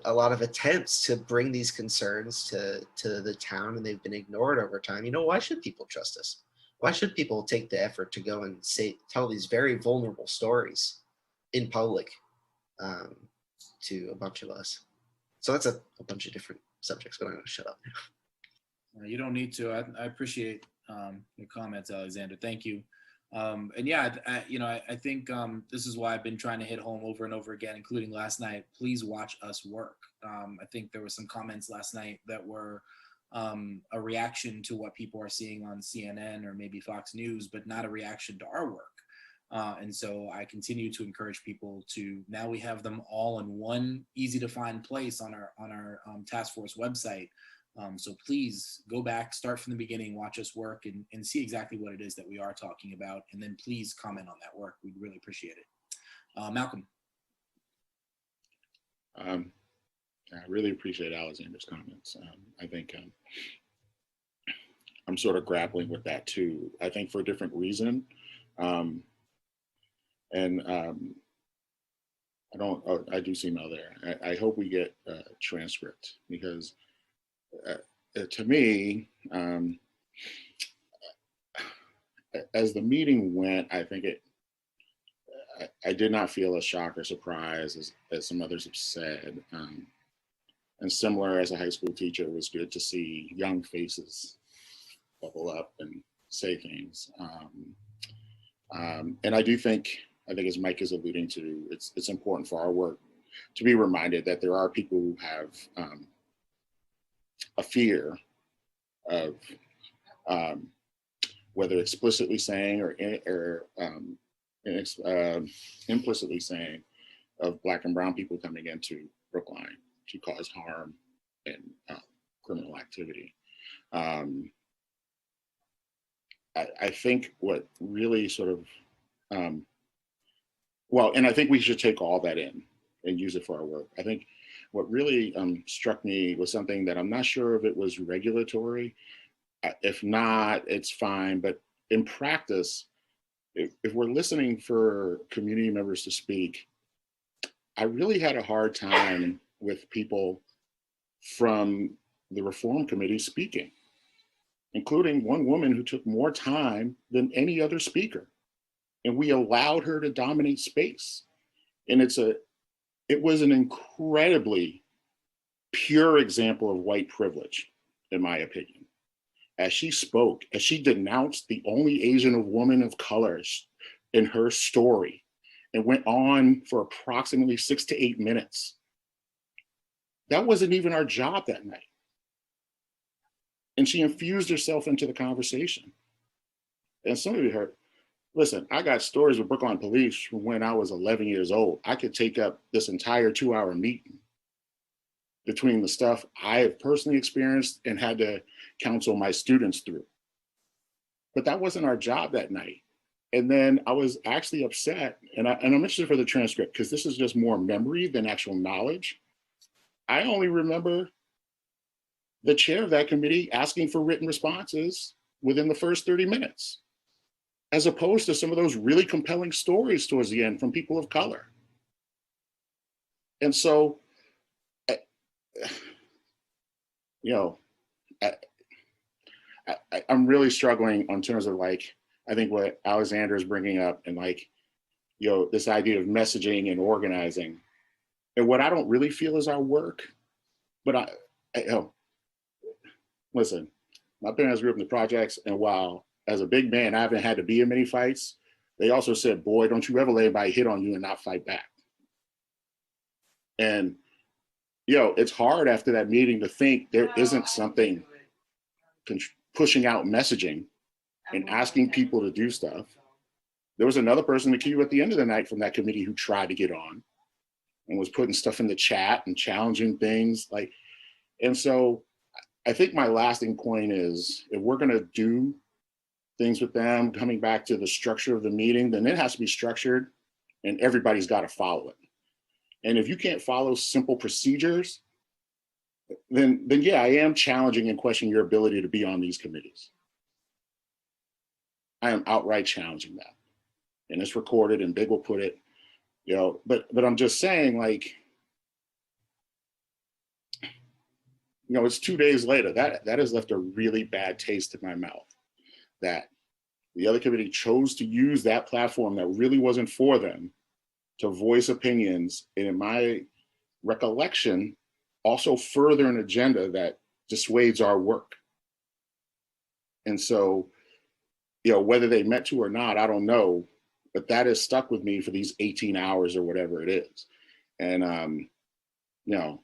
a lot of attempts to bring these concerns to the town and they've been ignored over time. Why should people trust us? Why should people take the effort to go and tell these very vulnerable stories in public to a bunch of us? So that's a bunch of different subjects, but I'm going to shut up now. You don't need to. I appreciate your comments, Alexander. Thank you. And yeah, I think this is why I've been trying to hit home over and over again, including last night. Please watch us work. I think there were some comments last night that were a reaction to what people are seeing on CNN or maybe Fox News, but not a reaction to our work. And so I continue to encourage people to, now we have them all in one easy to find place on our task force website. So please go back, start from the beginning, watch us work and see exactly what it is that we are talking about. And then please comment on that work. We'd really appreciate it. Malcolm. I really appreciate Alexander's comments. I think I'm sort of grappling with that too. I think for a different reason. I do see Mel there. I hope we get a transcript because to me, as the meeting went, I think I did not feel a shock or surprise as some others have said. And similar as a high school teacher, it was good to see young faces bubble up and say things. And I think as Mike is alluding to, it's important for our work to be reminded that there are people who have a fear of whether explicitly saying or implicitly saying of Black and brown people coming into Brookline to cause harm and criminal activity. I think what really sort of, and I think we should take all that in and use it for our work. I think what really struck me was something that I'm not sure if it was regulatory. If not, it's fine. But in practice, if we're listening for community members to speak, I really had a hard time with people from the Reform Committee speaking, including one woman who took more time than any other speaker. And we allowed her to dominate space. And it was an incredibly pure example of white privilege, in my opinion. As she spoke, as she denounced the only Asian woman of color in her story, and went on for approximately 6 to 8 minutes. That wasn't even our job that night. And she infused herself into the conversation. And some of you heard, listen, I got stories with Brookline police from when I was 11 years old. I could take up this entire 2-hour meeting between the stuff I have personally experienced and had to counsel my students through. But that wasn't our job that night. And then I was actually upset, and I'm interested for the transcript because this is just more memory than actual knowledge. I only remember the chair of that committee asking for written responses within the first 30 minutes, as opposed to some of those really compelling stories towards the end from people of color. And so you know, I'm really struggling in terms of like, I think what Alexander is bringing up and like, you know, this idea of messaging and organizing, and what I don't really feel is our work. But you know, listen, my parents grew up in the projects, and while as a big man, I haven't had to be in many fights, they also said, boy, don't you ever let anybody hit on you and not fight back. And, you know, it's hard after that meeting to think there isn't something pushing out messaging and asking people to do stuff. There was another person in the queue at the end of the night from that committee who tried to get on and was putting stuff in the chat and challenging things like, and so I think my lasting point is if we're going to do things with them, coming back to the structure of the meeting, then it has to be structured and everybody's got to follow it. And if you can't follow simple procedures, then yeah, I am challenging and questioning your ability to be on these committees. I am outright challenging that. And it's recorded and Big will put it, you know, but I'm just saying, like, you know, it's 2 days later, that has left a really bad taste in my mouth, that the other committee chose to use that platform that really wasn't for them to voice opinions, and in my recollection, also further an agenda that dissuades our work. And so, you know, whether they meant to or not, I don't know, but that has stuck with me for these 18 hours or whatever it is. And, you know,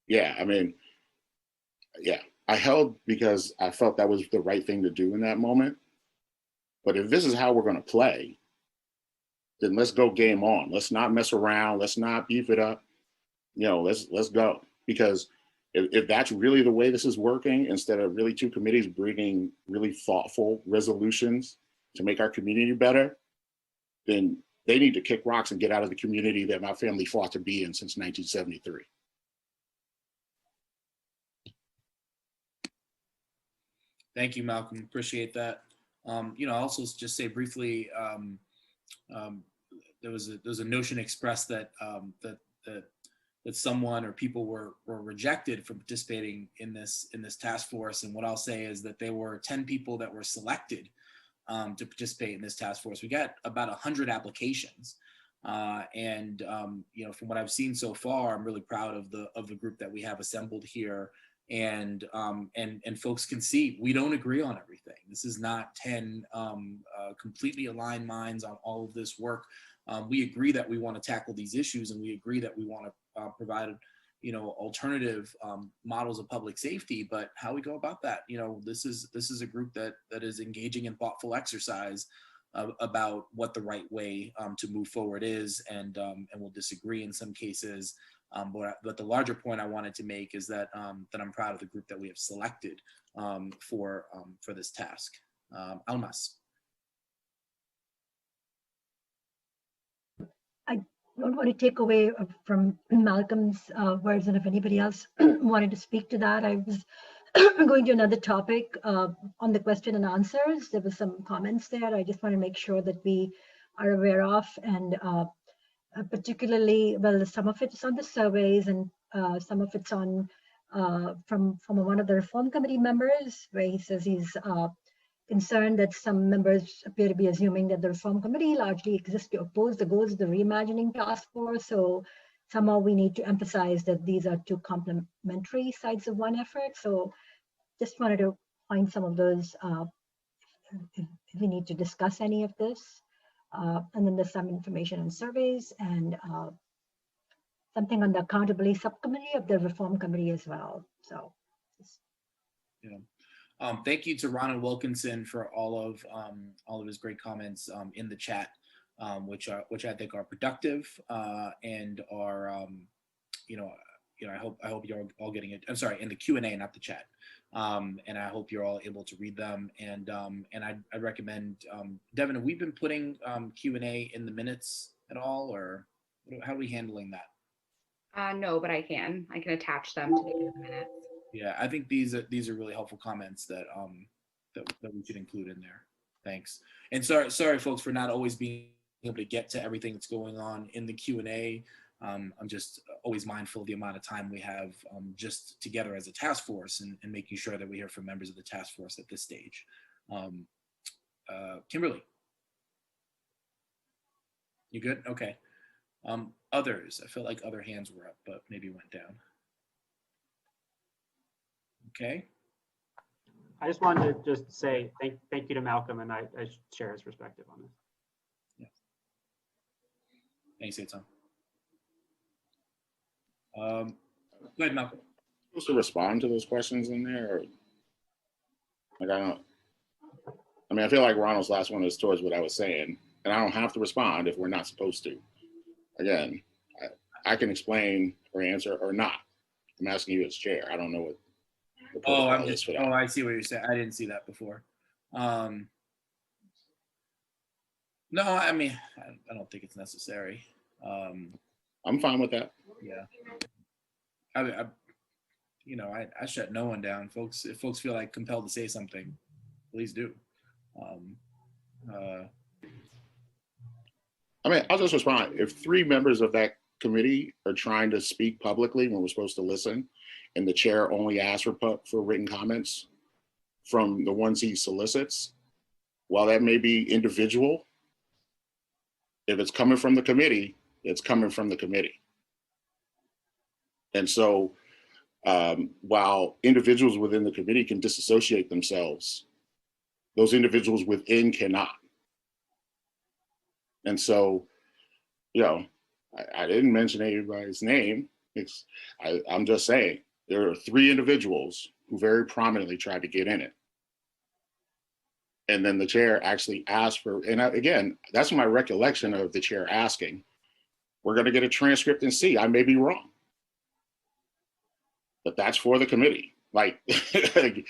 yeah, I mean, yeah, I held because I felt that was the right thing to do in that moment. But if this is how we're going to play, then let's go game on. Let's not mess around. Let's not beef it up. You know, let's go. Because if that's really the way this is working, instead of really two committees bringing really thoughtful resolutions to make our community better, then they need to kick rocks and get out of the community that my family fought to be in since 1973. Thank you, Malcolm. Appreciate that. You know, I'll also just say briefly, there was a notion expressed that that someone or people were rejected from participating in this task force. And what I'll say is that there were 10 people that were selected to participate in this task force. We got about 100 applications. And you know, from what I've seen so far, I'm really proud of the group that we have assembled here. And folks can see we don't agree on everything. This is not 10 completely aligned minds on all of this work. We agree that we want to tackle these issues, and we agree that we want to provide, you know, alternative models of public safety. But how we go about that, you know, this is a group that is engaging in thoughtful exercise about what the right way to move forward is, and we'll disagree in some cases. But the larger point I wanted to make is that that I'm proud of the group that we have selected for this task. Almas. I don't want to take away from Malcolm's words, and if anybody else wanted to speak to that, I was going to another topic on the question and answers. There was some comments there. I just want to make sure that we are aware of, and particularly, well, some of it's on the surveys, and some of it's on from one of the Reform Committee members, where he says he's concerned that some members appear to be assuming that the Reform Committee largely exists to oppose the goals of the Reimagining task force. So somehow we need to emphasize that these are two complementary sides of one effort. So just wanted to find some of those, if we need to discuss any of this. And then there's some information on surveys, and something on the accountability subcommittee of the Reform Committee as well. So, yeah. Thank you to Ronald Wilkinson for all of his great comments in the chat, which I think are productive and are you know I hope you're all getting it. I'm sorry, in the Q&A, not the chat. And I hope you're all able to read them. And I'd recommend, Devin, have we been putting Q&A in the minutes at all, or how are we handling that? No, but I can attach them to the minutes. Yeah, I think these are really helpful comments that that we should include in there. Thanks. And sorry folks for not always being able to get to everything that's going on in the Q&A. I'm just always mindful of the amount of time we have just together as a task force and making sure that we hear from members of the task force at this stage. Kimberly, you good? Okay. Others, I feel like other hands were up, but maybe went down. Okay. I just wanted to just say thank you to Malcolm, and I share his perspective on this. Yeah. Thanks, Tom. Go ahead, Malcolm. Supposed to respond to those questions in there? Or, like, I mean, I feel like Ronald's last one is towards what I was saying, and I don't have to respond if we're not supposed to. Again, I can explain or answer or not. I'm asking you as chair. I don't know what. Oh, I'm just. Oh, I see what you're saying. I didn't see that before. No, I mean, I don't think it's necessary. I'm fine with that. Yeah. I shut no one down, folks. If folks feel like compelled to say something, please do. I mean, I'll just respond. If 3 members of that committee are trying to speak publicly when we're supposed to listen, and the chair only asks for written comments from the ones he solicits, while that may be individual, if it's coming from the committee, it's coming from the committee. And so while individuals within the committee can disassociate themselves, those individuals within cannot. And so, I didn't mention anybody's name. I'm just saying, there are 3 individuals who very prominently tried to get in it. And then the chair actually asked for, and again, that's my recollection of the chair asking. We're going to get a transcript and see. I may be wrong. But that's for the committee. Like, the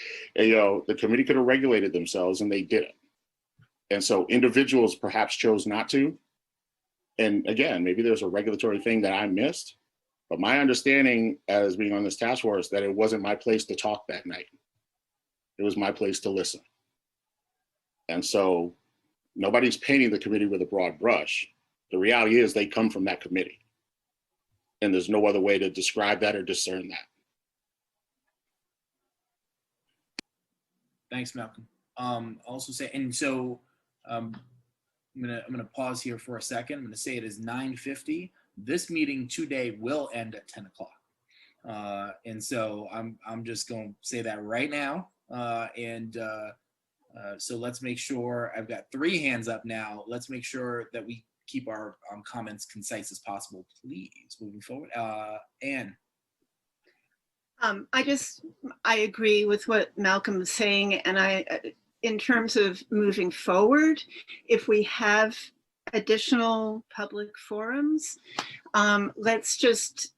committee could have regulated themselves and they didn't. And so individuals perhaps chose not to. And again, maybe there's a regulatory thing that I missed. But my understanding as being on this task force that it wasn't my place to talk that night. It was my place to listen. And so nobody's painting the committee with a broad brush. The reality is they come from that committee. And there's no other way to describe that or discern that. Thanks, Malcolm. Also say, and so I'm gonna pause here for a second. I'm gonna say it is 9:50. This meeting today will end at 10 o'clock. And so I'm just going to say that right now. So let's make sure, I've got 3 hands up now. Let's make sure that we keep our comments concise as possible, please, moving forward. Anne. I agree with what Malcolm was saying. And in terms of moving forward, if we have additional public forums, let's just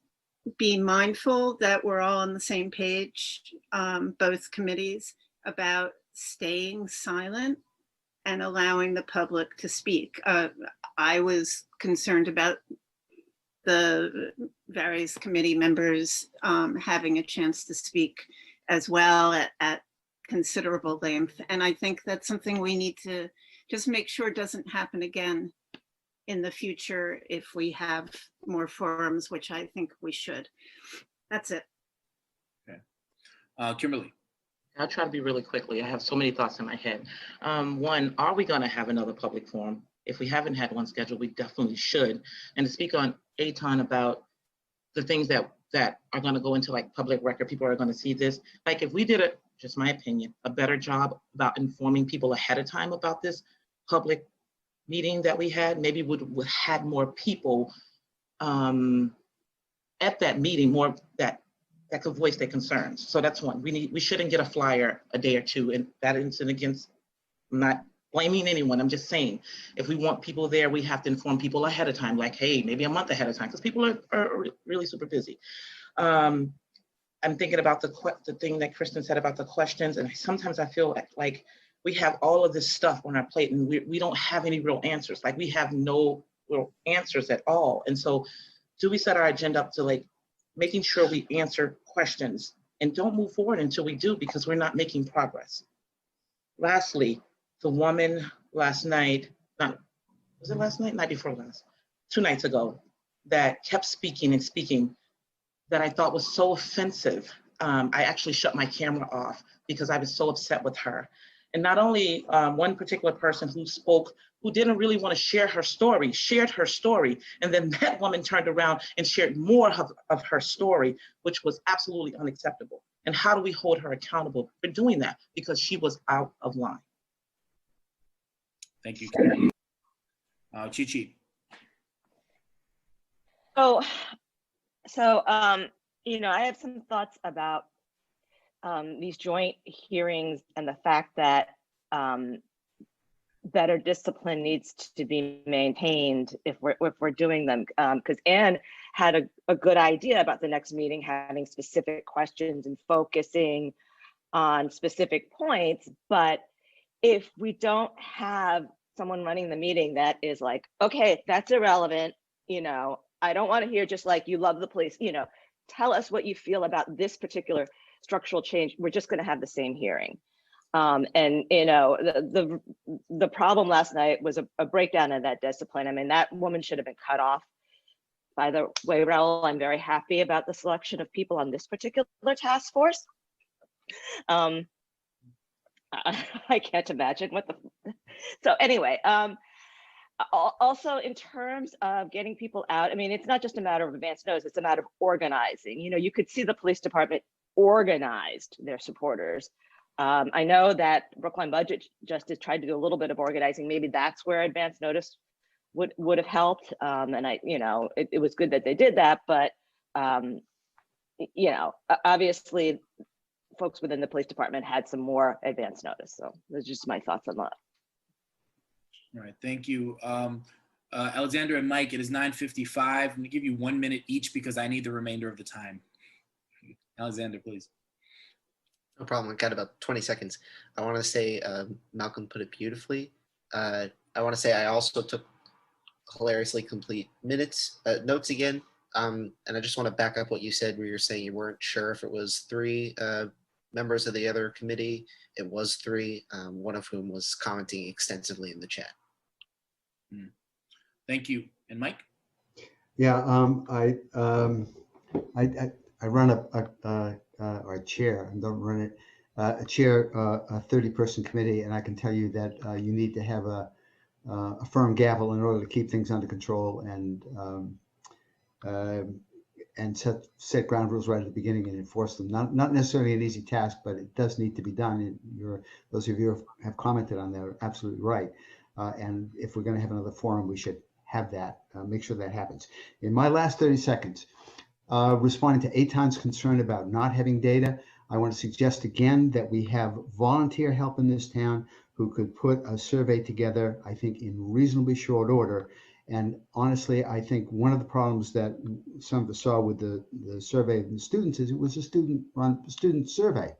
be mindful that we're all on the same page, both committees, about staying silent and allowing the public to speak. I was concerned about the various committee members having a chance to speak as well at considerable length. And I think that's something we need to just make sure doesn't happen again in the future if we have more forums, which I think we should. That's it. Okay. Kimberly. I'll try to be really quickly. I have so many thoughts in my head. One, are we going to have another public forum? If we haven't had one scheduled, we definitely should. And to speak on Eitan about the things that are going to go into like public record, people are going to see this. Like if we did just my opinion, a better job about informing people ahead of time about this public meeting that we had, maybe would have more people at that meeting, more that could voice their concerns. So that's one. We shouldn't get a flyer a day or two, and that isn't against, I'm not blaming anyone. I'm just saying, if we want people there, we have to inform people ahead of time, like, hey, maybe a month ahead of time, because people are really super busy. I'm thinking about the thing that Kristen said about the questions, and sometimes I feel like we have all of this stuff on our plate and we don't have any real answers. Like we have no real answers at all. And so do we set our agenda up to like making sure we answer questions and don't move forward until we do, because we're not making progress. Lastly, the woman last night, was it last night? Night before last, 2 nights ago, that kept speaking and speaking that I thought was so offensive. I actually shut my camera off because I was so upset with her. And not only one particular person who spoke, who didn't really want to share her story, shared her story. And then that woman turned around and shared more of her story, which was absolutely unacceptable. And how do we hold her accountable for doing that? Because she was out of line. Thank you, Karen. Chi-Chi. So, you know, I have some thoughts about these joint hearings and the fact that better discipline needs to be maintained if we're doing them. Because Anne had a good idea about the next meeting, having specific questions and focusing on specific points. But if we don't have someone running the meeting that is like, okay, that's irrelevant, you know, I don't want to hear just like, you love the police, you know, tell us what you feel about this particular structural change. We're just going to have the same hearing. And, you know, the problem last night was a breakdown of that discipline. I mean, that woman should have been cut off. By the way, Raul, I'm very happy about the selection of people on this particular task force. I can't imagine what the, so anyway, also in terms of getting people out, I mean, it's not just a matter of advance notice, it's a matter of organizing. You know, you could see the police department organized their supporters. I know that Brookline Budget Justice tried to do a little bit of organizing. Maybe that's where advance notice would have helped. And I, you know, it was good that they did that, but you know, obviously folks within the police department had some more advance notice. So those are just my thoughts on that. All right, thank you. Alexander and Mike, it is 9:55. I'm gonna give you 1 minute each because I need the remainder of the time. Alexander, please. No problem. I've got about 20 seconds. I want to say Malcolm put it beautifully. I want to say I also took hilariously complete notes again. And I just want to back up what you said where you're saying you weren't sure if it was 3 members of the other committee. It was 3, one of whom was commenting extensively in the chat. Thank you. And Mike? Yeah, I run or I chair, and don't run it, a chair a 30-person committee, and I can tell you that you need to have a firm gavel in order to keep things under control and set ground rules right at the beginning and enforce them. Not necessarily an easy task, but it does need to be done. And those of you who have commented on that are absolutely right. And if we're going to have another forum, we should have that, make sure that happens. In my last 30 seconds, responding to Eitan's concern about not having data, I want to suggest again that we have volunteer help in this town who could put a survey together, I think, in reasonably short order. And honestly, I think one of the problems that some of us saw with the survey of the students is it was a student survey.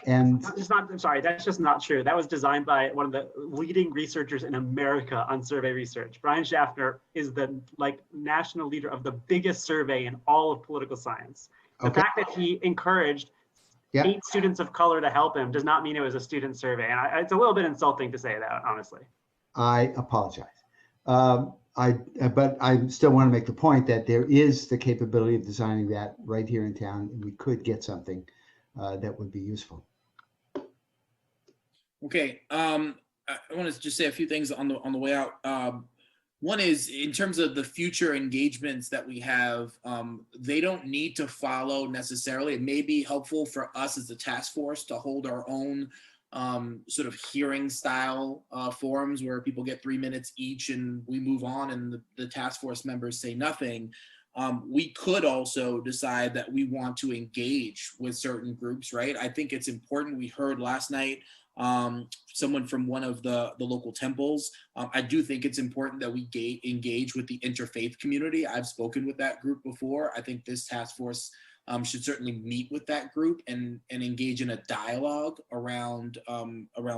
And it's not, I'm sorry, that's just not true. That was designed by one of the leading researchers in America on survey research. Brian Schaffner is the national leader of the biggest survey in all of political science. The fact that he encouraged 8 students of color to help him does not mean it was a student survey. And it's a little bit insulting to say that, honestly. I apologize. But I still want to make the point that there is the capability of designing that right here in town, and we could get something that would be useful. Okay, I want to just say a few things on the way out. One is in terms of the future engagements that we have, they don't need to follow necessarily. It may be helpful for us as a task force to hold our own sort of hearing style forums where people get 3 minutes each and we move on and the task force members say nothing. We could also decide that we want to engage with certain groups, right? I think it's important. We heard last night someone from one of the local temples. I do think it's important that we engage with the interfaith community. I've spoken with that group before. I think this task force should certainly meet with that group and engage in a dialogue around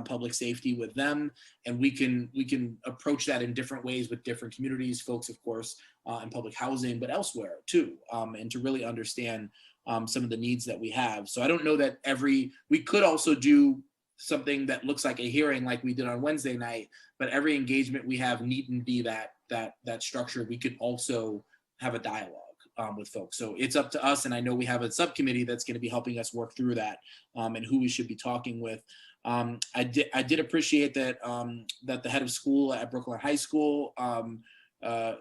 public safety with them. And we can approach that in different ways with different communities, folks, of course, in public housing, but elsewhere too, and to really understand some of the needs that we have. So I don't know that we could also do something that looks like a hearing like we did on Wednesday night, but every engagement we have needn't be that structure. We could also have a dialogue. with folks. So it's up to us, and I know we have a subcommittee that's going to be helping us work through that, and who we should be talking with. I did appreciate that that the head of school at Brookline High School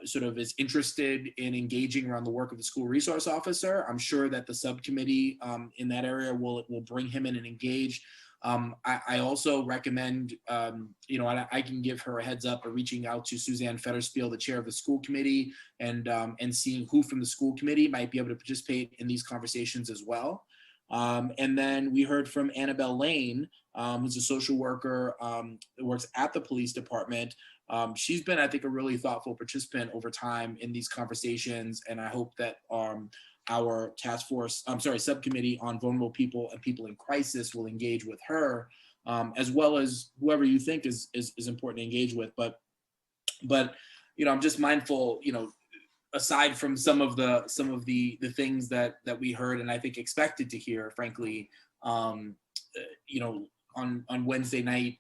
sort of is interested in engaging around the work of the school resource officer. I'm sure that the subcommittee in that area will bring him in and engage. I also recommend, you know, I can give her a heads up of reaching out to Suzanne Fetterspiel, the chair of the school committee, and seeing who from the school committee might be able to participate in these conversations as well. And then we heard from Annabelle Lane, who's a social worker that works at the police department. She's been, I think, a really thoughtful participant over time in these conversations, and I hope that our subcommittee on vulnerable people and people in crisis will engage with her, as well as whoever you think is important to engage with. But you know, I'm just mindful, you know, aside from some of the things that we heard and I think expected to hear, frankly, you know, on Wednesday night,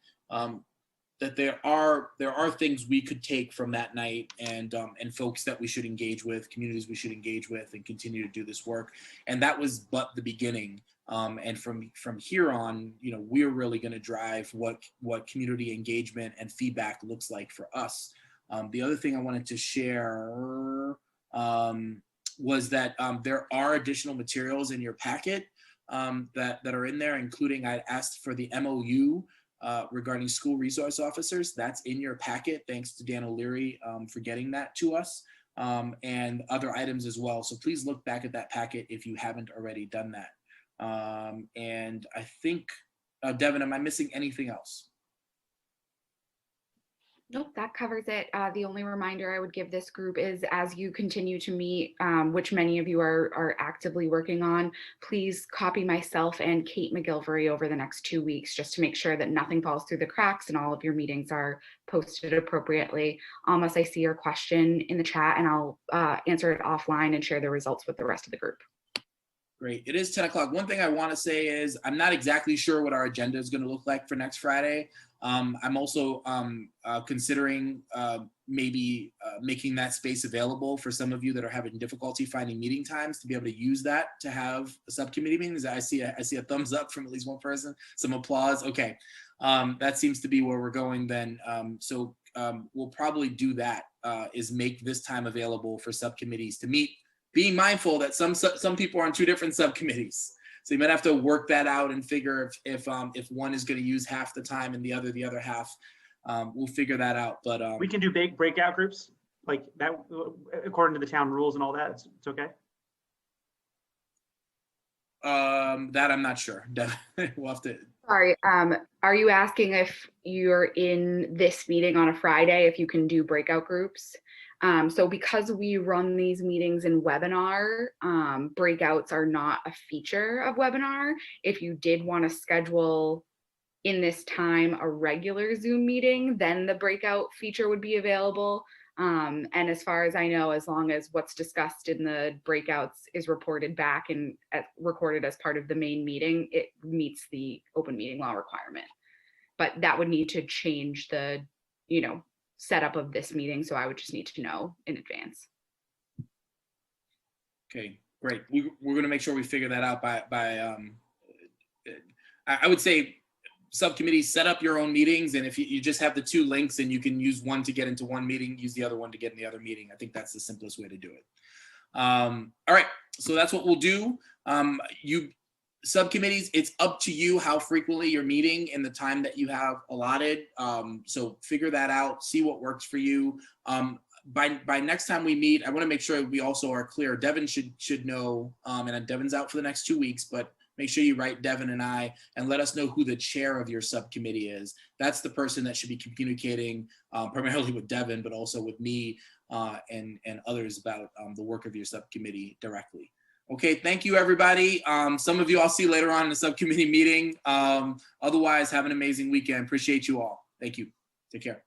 that there are things we could take from that night, and folks that we should engage with, communities we should engage with, and continue to do this work. And that was but the beginning. And from here on, you know, we're really going to drive what community engagement and feedback looks like for us. The other thing I wanted to share was that there are additional materials in your packet that are in there, including I asked for the MOU regarding school resource officers. That's in your packet. Thanks to Dan O'Leary for getting that to us, and other items as well. So please look back at that packet if you haven't already done that. And I think, Devin, am I missing anything else? Nope, that covers it. The only reminder I would give this group is, as you continue to meet, which many of you are actively working on, please copy myself and Kate McGilvery over the next 2 weeks, just to make sure that nothing falls through the cracks and all of your meetings are posted appropriately. Unless I see your question in the chat, and I'll answer it offline and share the results with the rest of the group. Great. It is 10 o'clock. One thing I want to say is I'm not exactly sure what our agenda is going to look like for next Friday. I'm also considering maybe making that space available for some of you that are having difficulty finding meeting times, to be able to use that to have a subcommittee meetings. I see a thumbs up from at least one person, some applause. Okay. That seems to be where we're going then. So we'll probably do that, is make this time available for subcommittees to meet, being mindful that some people are on 2 different subcommittees. So you might have to work that out and figure if one is going to use half the time and the other half. We'll figure that out. But we can do big breakout groups like that according to the town rules and all that. It's okay. That I'm not sure. We'll have to. Sorry, are you asking if you're in this meeting on a Friday, if you can do breakout groups? So because we run these meetings in webinar, breakouts are not a feature of webinar. If you did want to schedule in this time a regular Zoom meeting, then the breakout feature would be available. And as far as I know, as long as what's discussed in the breakouts is reported back and recorded as part of the main meeting, it meets the open meeting law requirement. But that would need to change the, you know, setup of this meeting. So I would just need to know in advance. Okay, great. We're going to make sure we figure that out by I would say subcommittees, set up your own meetings. And if you just have the 2 links and you can use one to get into one meeting, use the other one to get in the other meeting. I think that's the simplest way to do it. All right, so that's what we'll do. You subcommittees, it's up to you how frequently you're meeting in the time that you have allotted. So figure that out, see what works for you. By next time we meet, I want to make sure we also are clear. Devin should know, and Devin's out for the next 2 weeks, but make sure you write Devin and I and let us know who the chair of your subcommittee is. That's the person that should be communicating primarily with Devin, but also with me and others about the work of your subcommittee directly. Okay, thank you, everybody. Some of you I'll see later on in the subcommittee meeting. Otherwise, have an amazing weekend. Appreciate you all. Thank you. Take care.